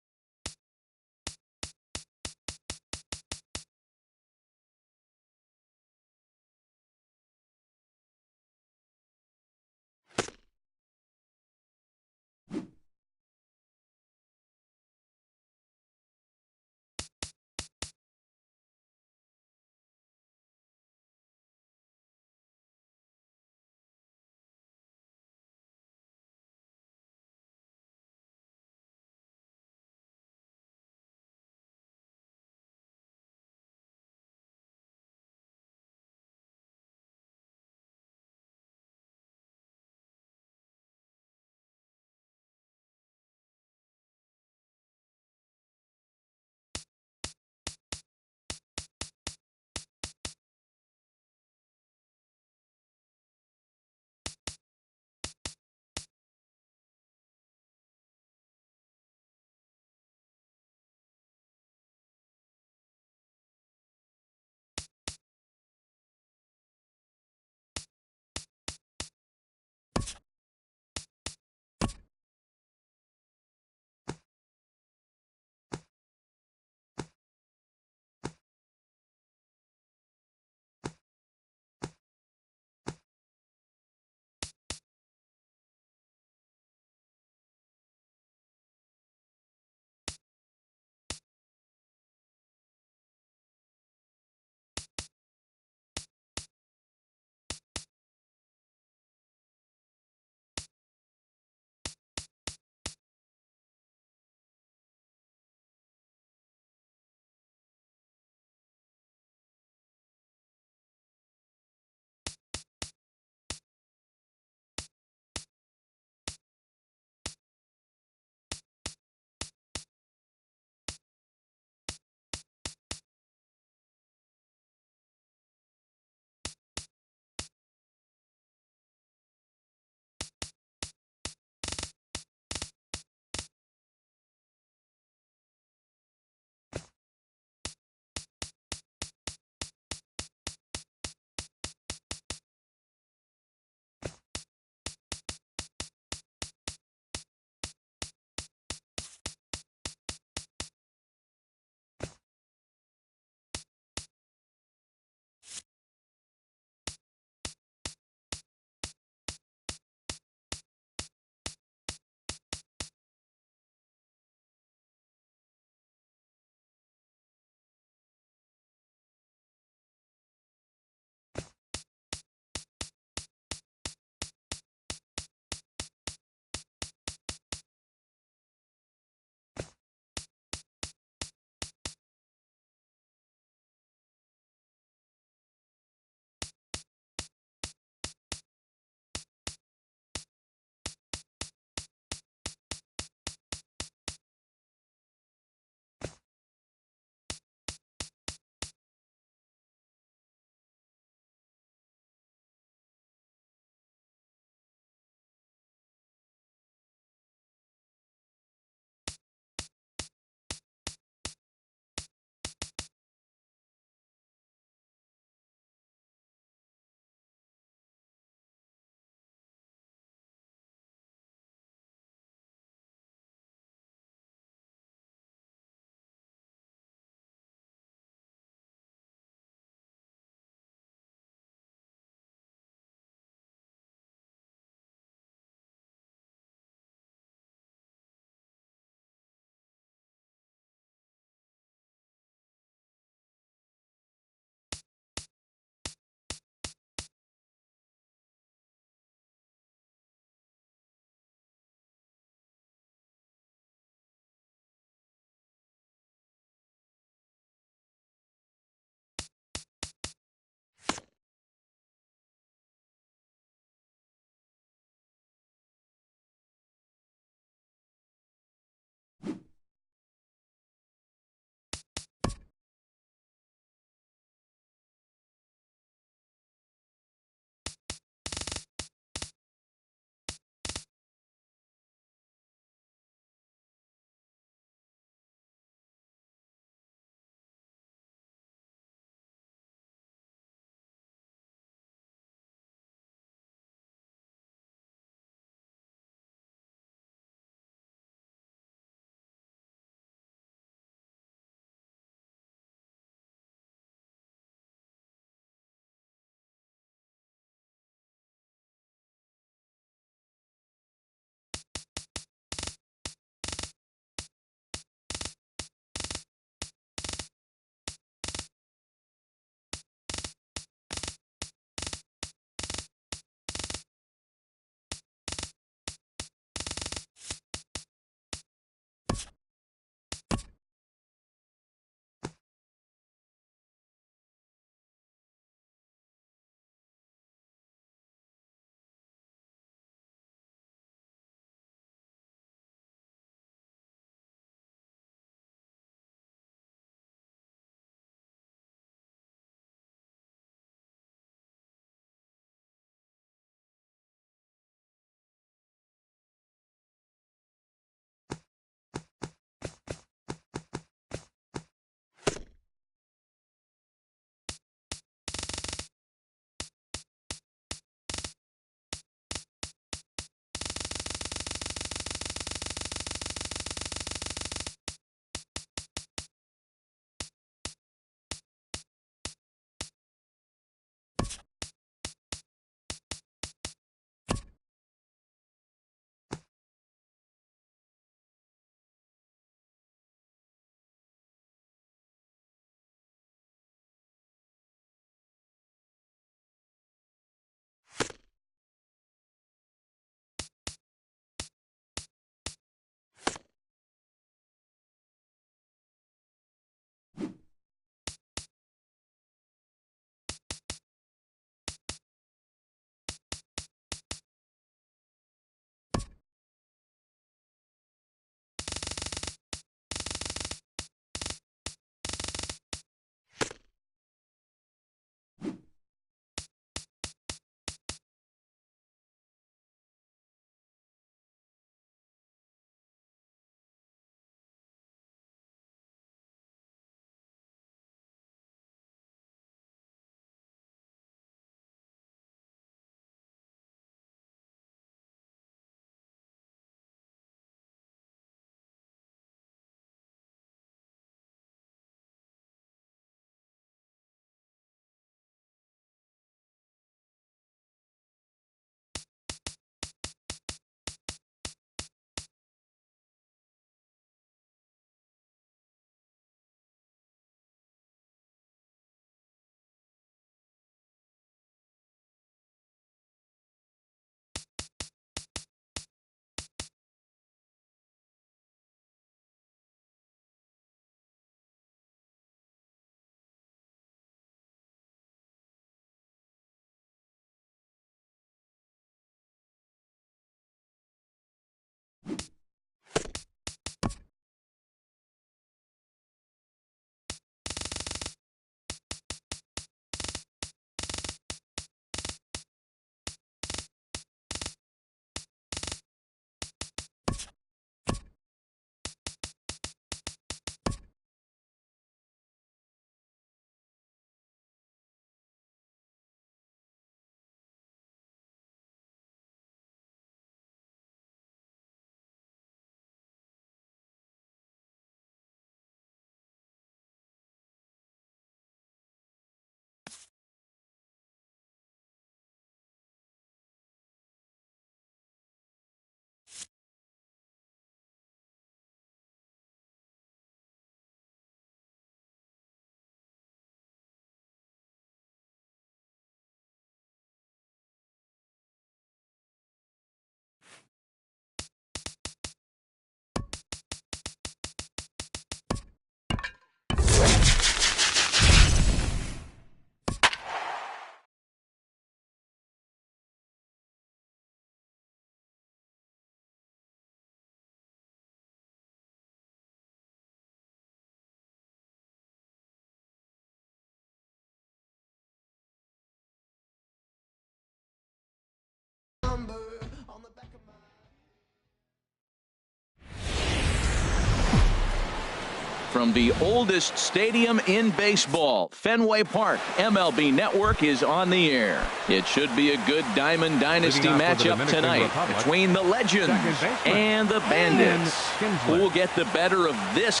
Speaker 1: From the oldest stadium in baseball, Fenway Park, MLB Network is on the air. It should be a good Diamond Dynasty matchup tonight between the Legends and the Bandits. Who will get the better of this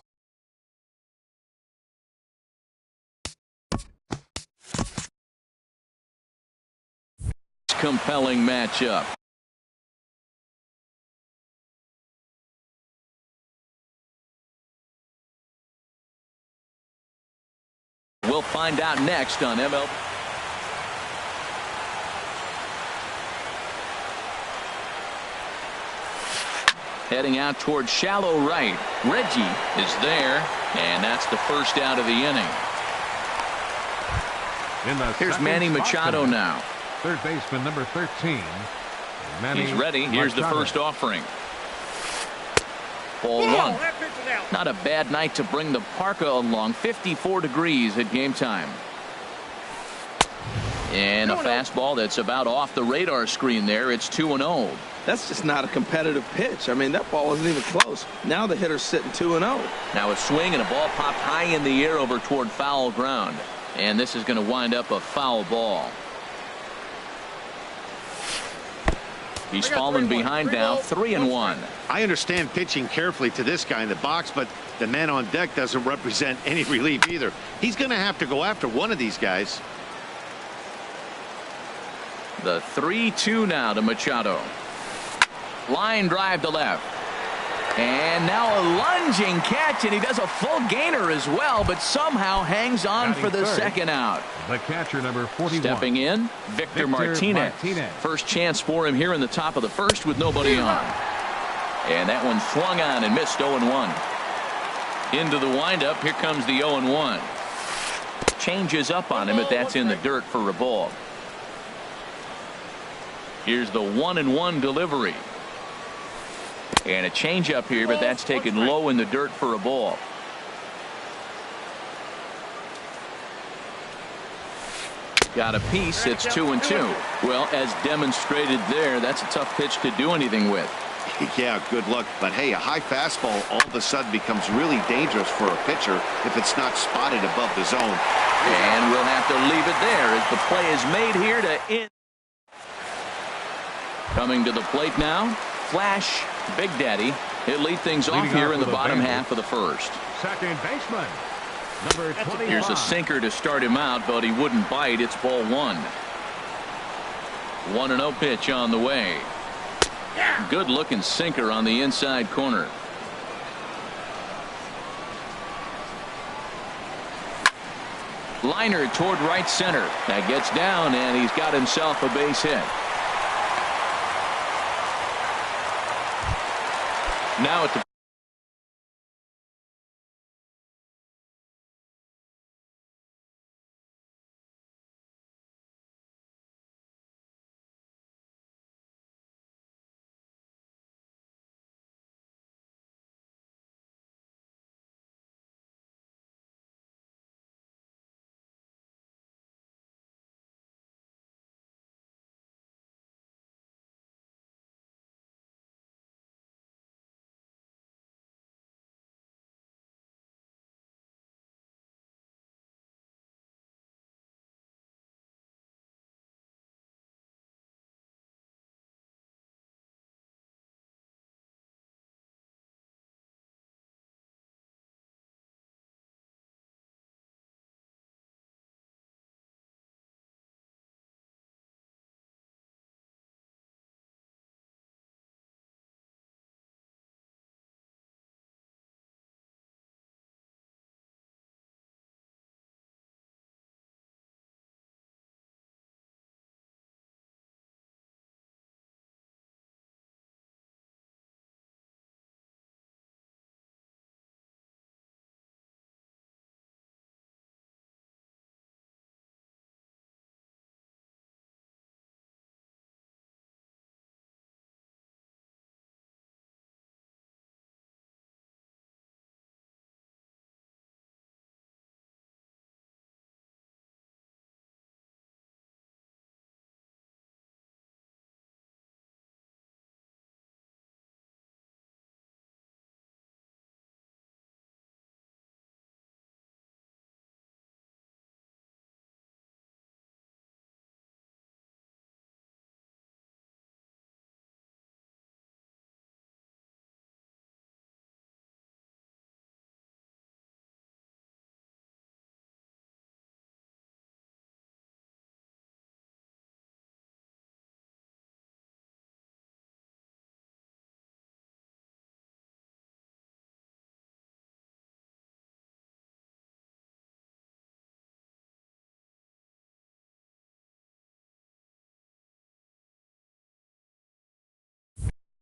Speaker 1: compelling matchup? We'll find out next on MLB. Heading out towards shallow right. Reggie is there, and that's the first out of the inning. Here's Manny Machado now.
Speaker 2: Third baseman number 13.
Speaker 1: He's ready. Here's the first offering. Ball one. Not a bad night to bring the parka along. 54 degrees at game time. And a fastball that's about off the radar screen there. It's 2-0.
Speaker 4: That's just not a competitive pitch. I mean, that ball wasn't even close. Now the hitter's sitting 2-0.
Speaker 1: Now a swing and a ball popped high in the air over toward foul ground. And this is going to wind up a foul ball. He's fallen behind now, 3-1.
Speaker 3: I understand pitching carefully to this guy in the box, but the man on deck doesn't represent any relief either. He's going to have to go after one of these guys.
Speaker 1: The 3-2 now to Machado. Line drive to left. And now a lunging catch, and he does a full gainer as well, but somehow hangs on for the second out.
Speaker 2: The catcher, number 41.
Speaker 1: Stepping in, Victor Martinez. First chance for him here in the top of the first with nobody on. And that one swung on and missed. 0-1. Into the windup. Here comes the 0-1. Changes up on him, but that's in the dirt for a ball. Here's the 1-1 delivery. And a changeup here, but that's taken low in the dirt for a ball. Got a piece. It's 2-2. Well, as demonstrated there, that's a tough pitch to do anything with.
Speaker 3: Yeah, good luck. But hey, a high fastball all of a sudden becomes really dangerous for a pitcher if it's not spotted above the zone.
Speaker 1: And we'll have to leave it there as the play is made here to end. Coming to the plate now, Flash Big Daddy. He'll lead things off here in the bottom half of the first.
Speaker 2: Second baseman, number 25.
Speaker 1: Here's a sinker to start him out, but he wouldn't bite. It's ball one. 1-0 pitch on the way. Good looking sinker on the inside corner. Liner toward right center. That gets down, and he's got himself a base hit. Now at the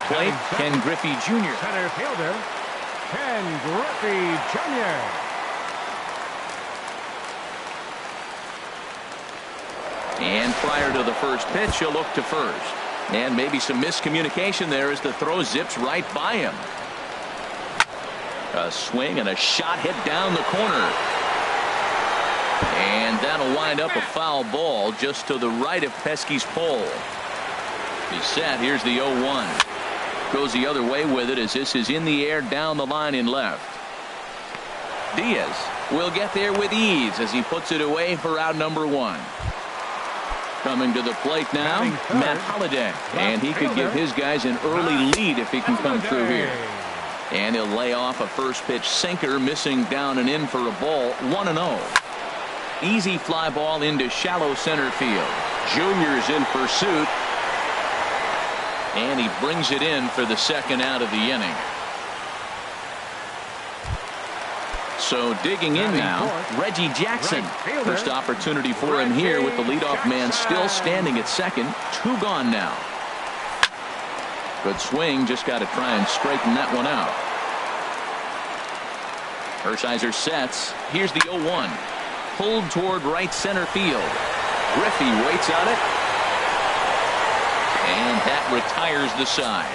Speaker 1: Plate, Ken Griffey Jr.
Speaker 2: Center fielder, Ken Griffey Jr.
Speaker 1: And prior to the first pitch, he'll look to first. And maybe some miscommunication there as the throw zips right by him. A swing and a shot hit down the corner. And that'll wind up a foul ball just to the right of Pesky's pole. He's set. Here's the 0-1. Goes the other way with it as this is in the air down the line in left. Diaz will get there with ease as he puts it away for out number 1. Coming to the plate now, Matt Holliday. And he could give his guys an early lead if he can come through here. And he'll lay off a first pitch sinker, missing down and in for a ball. 1-0. Easy fly ball into shallow center field. Junior's in pursuit. And he brings it in for the second out of the inning. So digging in now, Reggie Jackson. First opportunity for him here with the leadoff man still standing at second. 2 gone now. Good swing, just got to try and straighten that one out. Hershiser sets. Here's the 0-1. Pulled toward right center field. Griffey waits on it. And that retires the side.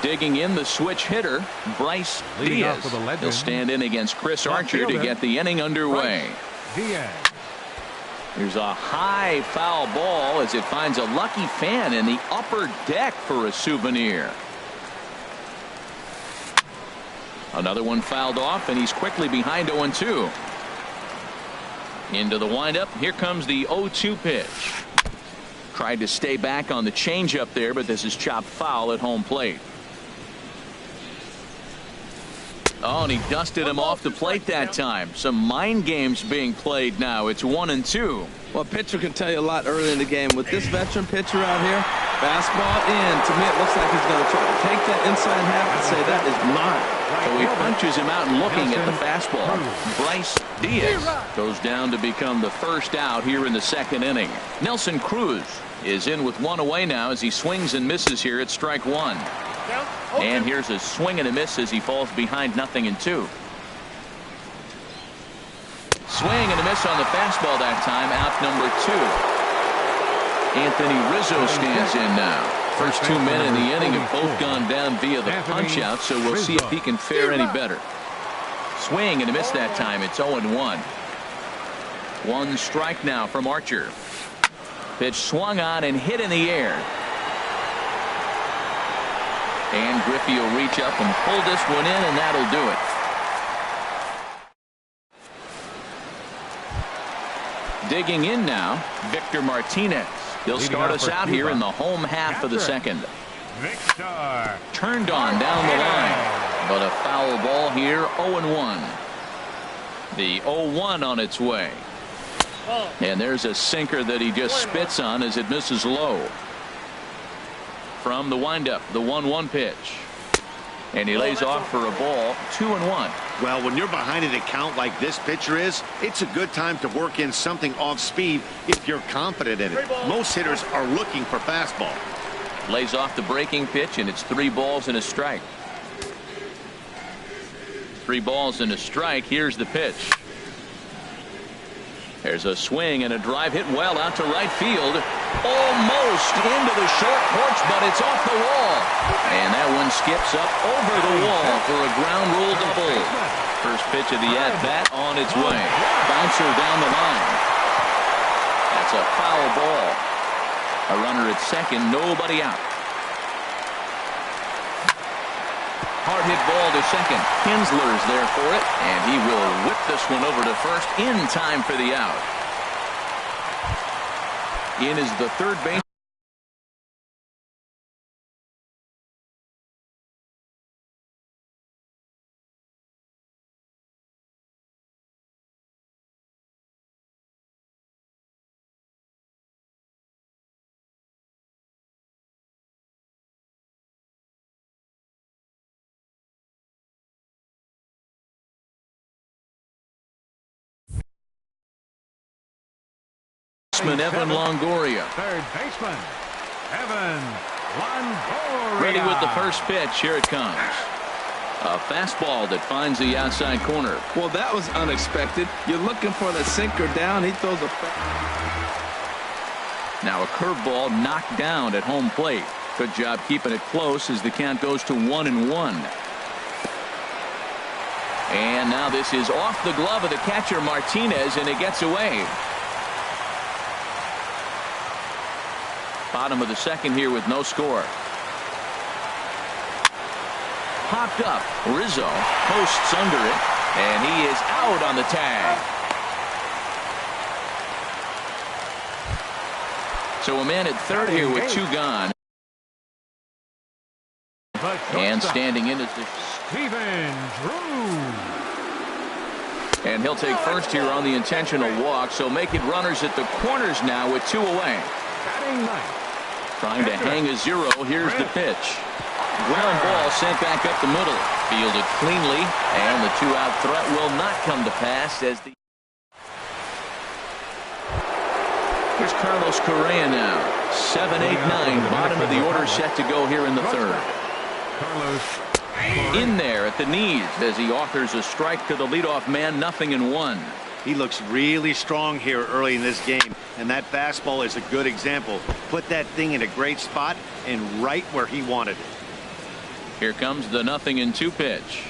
Speaker 1: Digging in the switch hitter, Bryce Diaz. He'll stand in against Chris Archer to get the inning underway. Here's a high foul ball as it finds a lucky fan in the upper deck for a souvenir. Another one fouled off, and he's quickly behind 0-2. Into the windup. Here comes the 0-2 pitch. Tried to stay back on the changeup there, but this is chopped foul at home plate. Oh, and he dusted him off the plate that time. Some mind games being played now. It's 1-2.
Speaker 4: Well, pitcher can tell you a lot early in the game. With this veteran pitcher out here, fastball in. To me, it looks like he's going to try to take that inside half and say, that is mine.
Speaker 1: So he punches him out and looking at the fastball. Bryce Diaz goes down to become the first out here in the second inning. Nelson Cruz is in with 1 away now as he swings and misses here at strike 1. And here's a swing and a miss as he falls behind 0-2. Swing and a miss on the fastball that time. Out number 2. Anthony Rizzo stands in now. First 2 men in the inning have both gone down via the punch out, so we'll see if he can fare any better. Swing and a miss that time. It's 0-1. 1 strike now from Archer. Pitch swung on and hit in the air. And Griffey will reach up and pull this one in, and that'll do it. Digging in now, Victor Martinez. He'll start us out here in the home half of the second.
Speaker 2: Victor.
Speaker 1: Turned on down the line, but a foul ball here. 0-1. The 0-1 on its way. And there's a sinker that he just spits on as it misses low. From the windup, the 1-1 pitch. And he lays off for a ball. 2-1.
Speaker 3: Well, when you're behind an account like this pitcher is, it's a good time to work in something off speed if you're confident in it. Most hitters are looking for fastball.
Speaker 1: Lays off the breaking pitch, and it's 3 balls and a strike. 3 balls and a strike. Here's the pitch. There's a swing and a drive hit well out to right field. Almost into the short porch, but it's off the wall. And that one skips up over the wall for a ground rule double. First pitch of the at-bat on its way. Bouncer down the line. That's a foul ball. A runner at second, nobody out. Hard hit ball to second. Kinsler's there for it, and he will whip this one over to first in time for the out. In is the third base. baseman Evan Longoria.
Speaker 2: Third baseman, Evan Longoria.
Speaker 1: Ready with the first pitch. Here it comes. A fastball that finds the outside corner.
Speaker 4: Well, that was unexpected. You're looking for the sinker down. He throws a...
Speaker 1: Now a curveball knocked down at home plate. Good job keeping it close as the count goes to 1-1. And now this is off the glove of the catcher Martinez, and it gets away. Bottom of the second here with no score. Popped up. Rizzo posts under it, and he is out on the tag. So a man at third here with two gone. And standing in is the
Speaker 2: Steven Drew.
Speaker 1: And he'll take first here on the intentional walk, so making runners at the corners now with two away.
Speaker 2: Batting ninth.
Speaker 1: Trying to hang a zero. Here's the pitch. Ground ball sent back up the middle. Fielded cleanly, and the two-out threat will not come to pass as the... Here's Carlos Correa now. 7-8-9. Bottom of the order set to go here in the third. In there at the knees as he offers a strike to the leadoff man. 0-1.
Speaker 3: He looks really strong here early in this game, and that fastball is a good example. Put that thing in a great spot and right where he wanted it.
Speaker 1: Here comes the 0-2 pitch.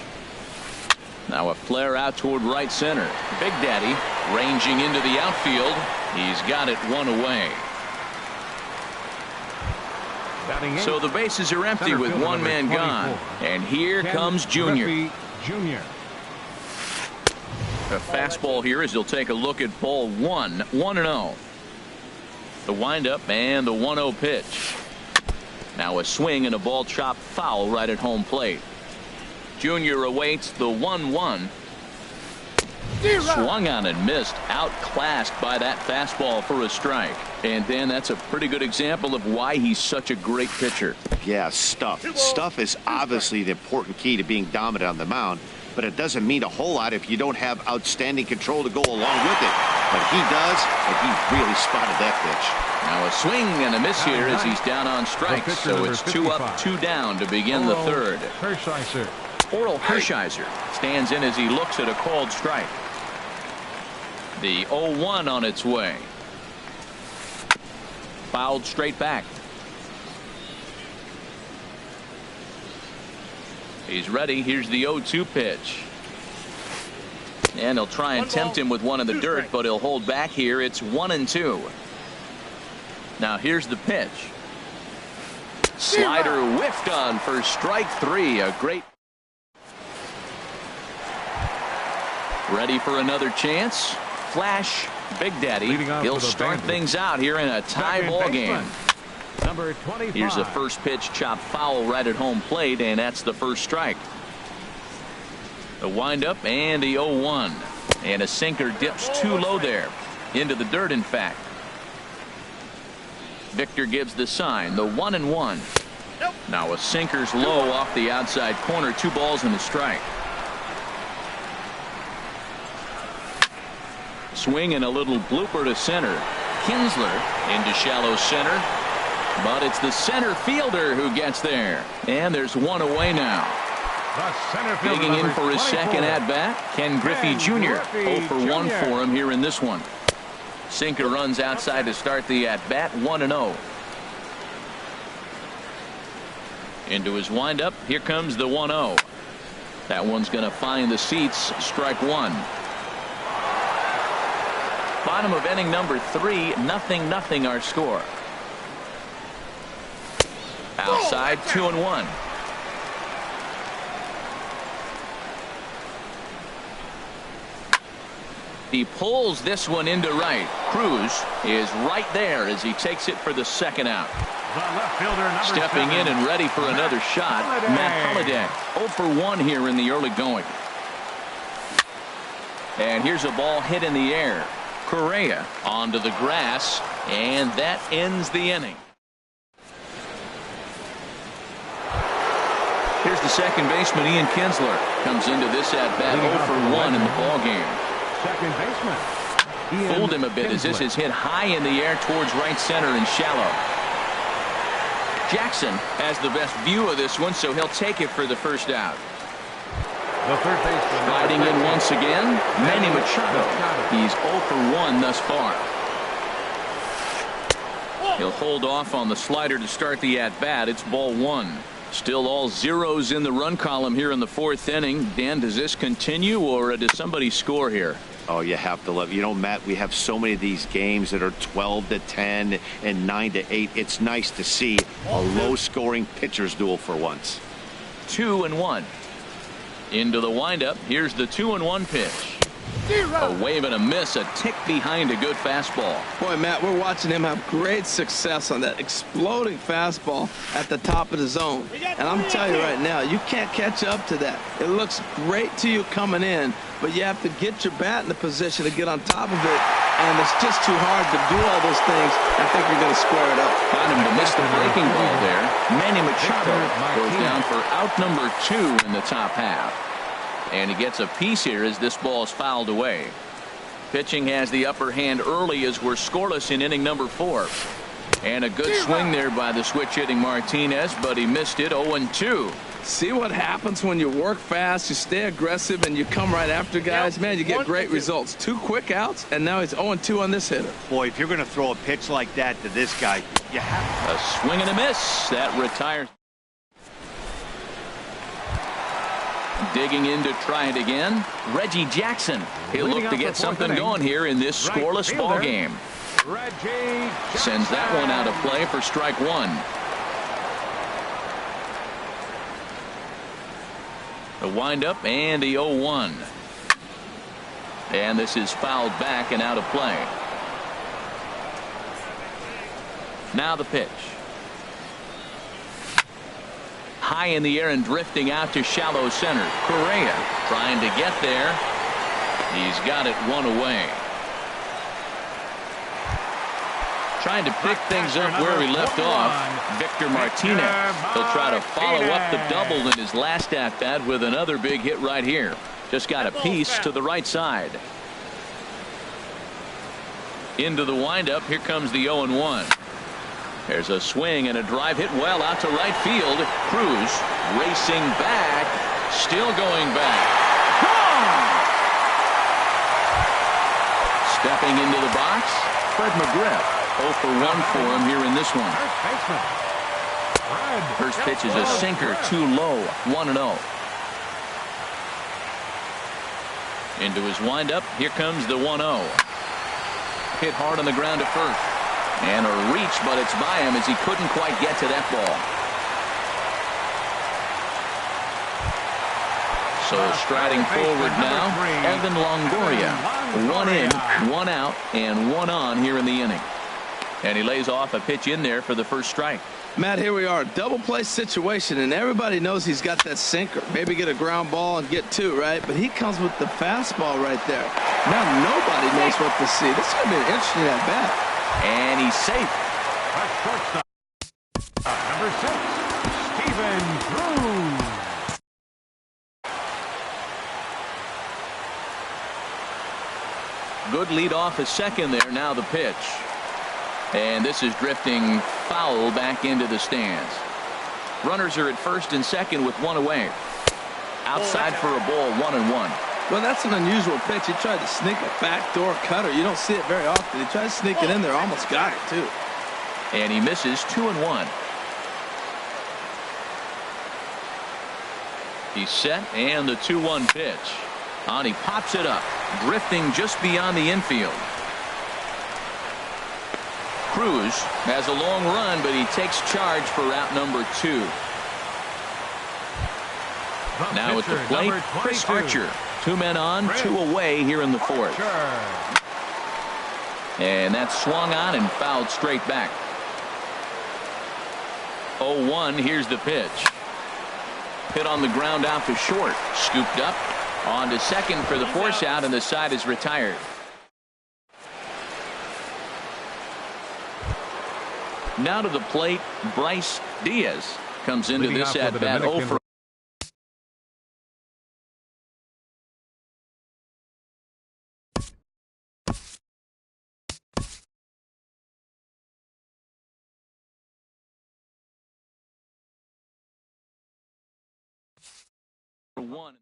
Speaker 1: Now a flare out toward right center. Big Daddy ranging into the outfield. He's got it one away. So the bases are empty with one man gone. And here comes Junior. A fastball here as he'll take a look at ball one. 1-0. The windup and the 1-0 pitch. Now a swing and a ball chopped foul right at home plate. Junior awaits the 1-1. Swung on and missed. Outclassed by that fastball for a strike. And then that's a pretty good example of why he's such a great pitcher.
Speaker 3: Yeah, stuff. Stuff is obviously the important key to being dominant on the mound, but it doesn't mean a whole lot if you don't have outstanding control to go along with it. But he does, and he really spotted that pitch.
Speaker 1: Now a swing and a miss here as he's down on strikes. So it's 2 up, 2 down to begin the third. Oral Hershiser stands in as he looks at a called strike. The 0-1 on its way. Fouled straight back. He's ready. Here's the 0-2 pitch. And he'll try and tempt him with one in the dirt, but he'll hold back here. It's 1-2. Now here's the pitch. Slider whiffed on for strike 3. A great. Ready for another chance. Flash. Big Daddy. He'll start things out here in a tie ball game.
Speaker 2: Number 25.
Speaker 1: Here's the first pitch chopped foul right at home plate, and that's the first strike. The windup and the 0-1. And a sinker dips too low there. Into the dirt, in fact. Victor gives the sign. The 1-1. Now a sinker's low off the outside corner. 2 balls and a strike. Swing and a little blooper to center. Kinsler into shallow center. But it's the center fielder who gets there. And there's one away now. Digging in for his second at-bat, Ken Griffey Jr. 0 for 1 for him here in this one. Sinker runs outside to start the at-bat. 1-0. Into his windup. Here comes the 1-0. That one's going to find the seats. Strike 1. Bottom of inning number 3. 0-0 our score. Outside 2-1. He pulls this one into right. Cruz is right there as he takes it for the second out. Stepping in and ready for another shot, Matt Holliday. 0 for 1 here in the early going. And here's a ball hit in the air. Correa onto the grass, and that ends the inning. Here's the second baseman, Ian Kinsler. Comes into this at bat 0 for 1 in the ball game.
Speaker 2: Second baseman,
Speaker 1: Fooled him a bit as this is hit high in the air towards right center and shallow. Jackson has the best view of this one, so he'll take it for the first out.
Speaker 2: The third baseman.
Speaker 1: Sliding in once again, Manny Machado. He's 0 for 1 thus far. He'll hold off on the slider to start the at-bat. It's ball 1. Still all zeros in the run column here in the 4th inning. Dan, does this continue, or does somebody score here?
Speaker 3: Oh, you have to love. You know, Matt, we have so many of these games that are 12-10 and 9-8. It's nice to see a low-scoring pitcher's duel for once.
Speaker 1: 2-1. Into the windup. Here's the 2-1 pitch. A wave and a miss, a tick behind a good fastball.
Speaker 4: Boy, Matt, we're watching him have great success on that exploding fastball at the top of the zone. And I'm telling you right now, you can't catch up to that. It looks great to you coming in, but you have to get your bat in the position to get on top of it. And it's just too hard to do all those things. I think you're going to square it up.
Speaker 1: Got him to miss the breaking ball there. Manny Machado goes down for out number 2 in the top half. And he gets a piece here as this ball is fouled away. Pitching has the upper hand early as we're scoreless in inning number 4. And a good swing there by the switch hitting Martinez, but he missed it. 0-2.
Speaker 4: See what happens when you work fast, you stay aggressive, and you come right after guys? Man, you get great results. 2 quick outs, and now he's 0-2 on this hitter.
Speaker 3: Boy, if you're going to throw a pitch like that to this guy, you have
Speaker 1: a swing and a miss. That retires. Digging in to try it again. Reggie Jackson. He'll look to get something going here in this scoreless ball game. Sends that one out of play for strike 1. The windup and the 0-1. And this is fouled back and out of play. Now the pitch. High in the air and drifting out to shallow center. Correa trying to get there. He's got it 1 away. Trying to pick things up where he left off. Victor Martinez. He'll try to follow up the double in his last at-bat with another big hit right here. Just got a piece to the right side. Into the windup. Here comes the 0-1. There's a swing and a drive hit well out to right field. Cruz racing back. Still going back. Stepping into the box, Fred McGriff. 0 for 1 for him here in this one. First pitch is a sinker, too low. 1-0. Into his windup. Here comes the 1-0. Hit hard on the ground to first. And a reach, but it's by him as he couldn't quite get to that ball. So striding forward now, Evan Longoria. 1 in, 1 out, and 1 on here in the inning. And he lays off a pitch in there for the first strike.
Speaker 4: Matt, here we are, double play situation, and everybody knows he's got that sinker. Maybe get a ground ball and get 2, right? But he comes with the fastball right there. Now nobody knows what to see. This is going to be an interesting at bat.
Speaker 1: And he's safe.
Speaker 2: Shortstop. Number 6, Steven Cruz.
Speaker 1: Good lead off at second there. Now the pitch. And this is drifting foul back into the stands. Runners are at first and second with 1 away. Outside for a ball, 1-1.
Speaker 4: Well, that's an unusual pitch. He tried to sneak a backdoor cutter. You don't see it very often. He tried to sneak it in there. Almost got it, too.
Speaker 1: And he misses. 2-1. He's set, and the 2-1 pitch. And he pops it up, drifting just beyond the infield. Cruz has a long run, but he takes charge for route number 2. Now at the plate, Chris Archer. 2 men on, 2 away here in the 4th. And that's swung on and fouled straight back. 0-1. Here's the pitch. Hit on the ground out to short. Scooped up. On to second for the force out, and the side is retired. Now to the plate, Bryce Diaz comes into this at bat 0 for 1.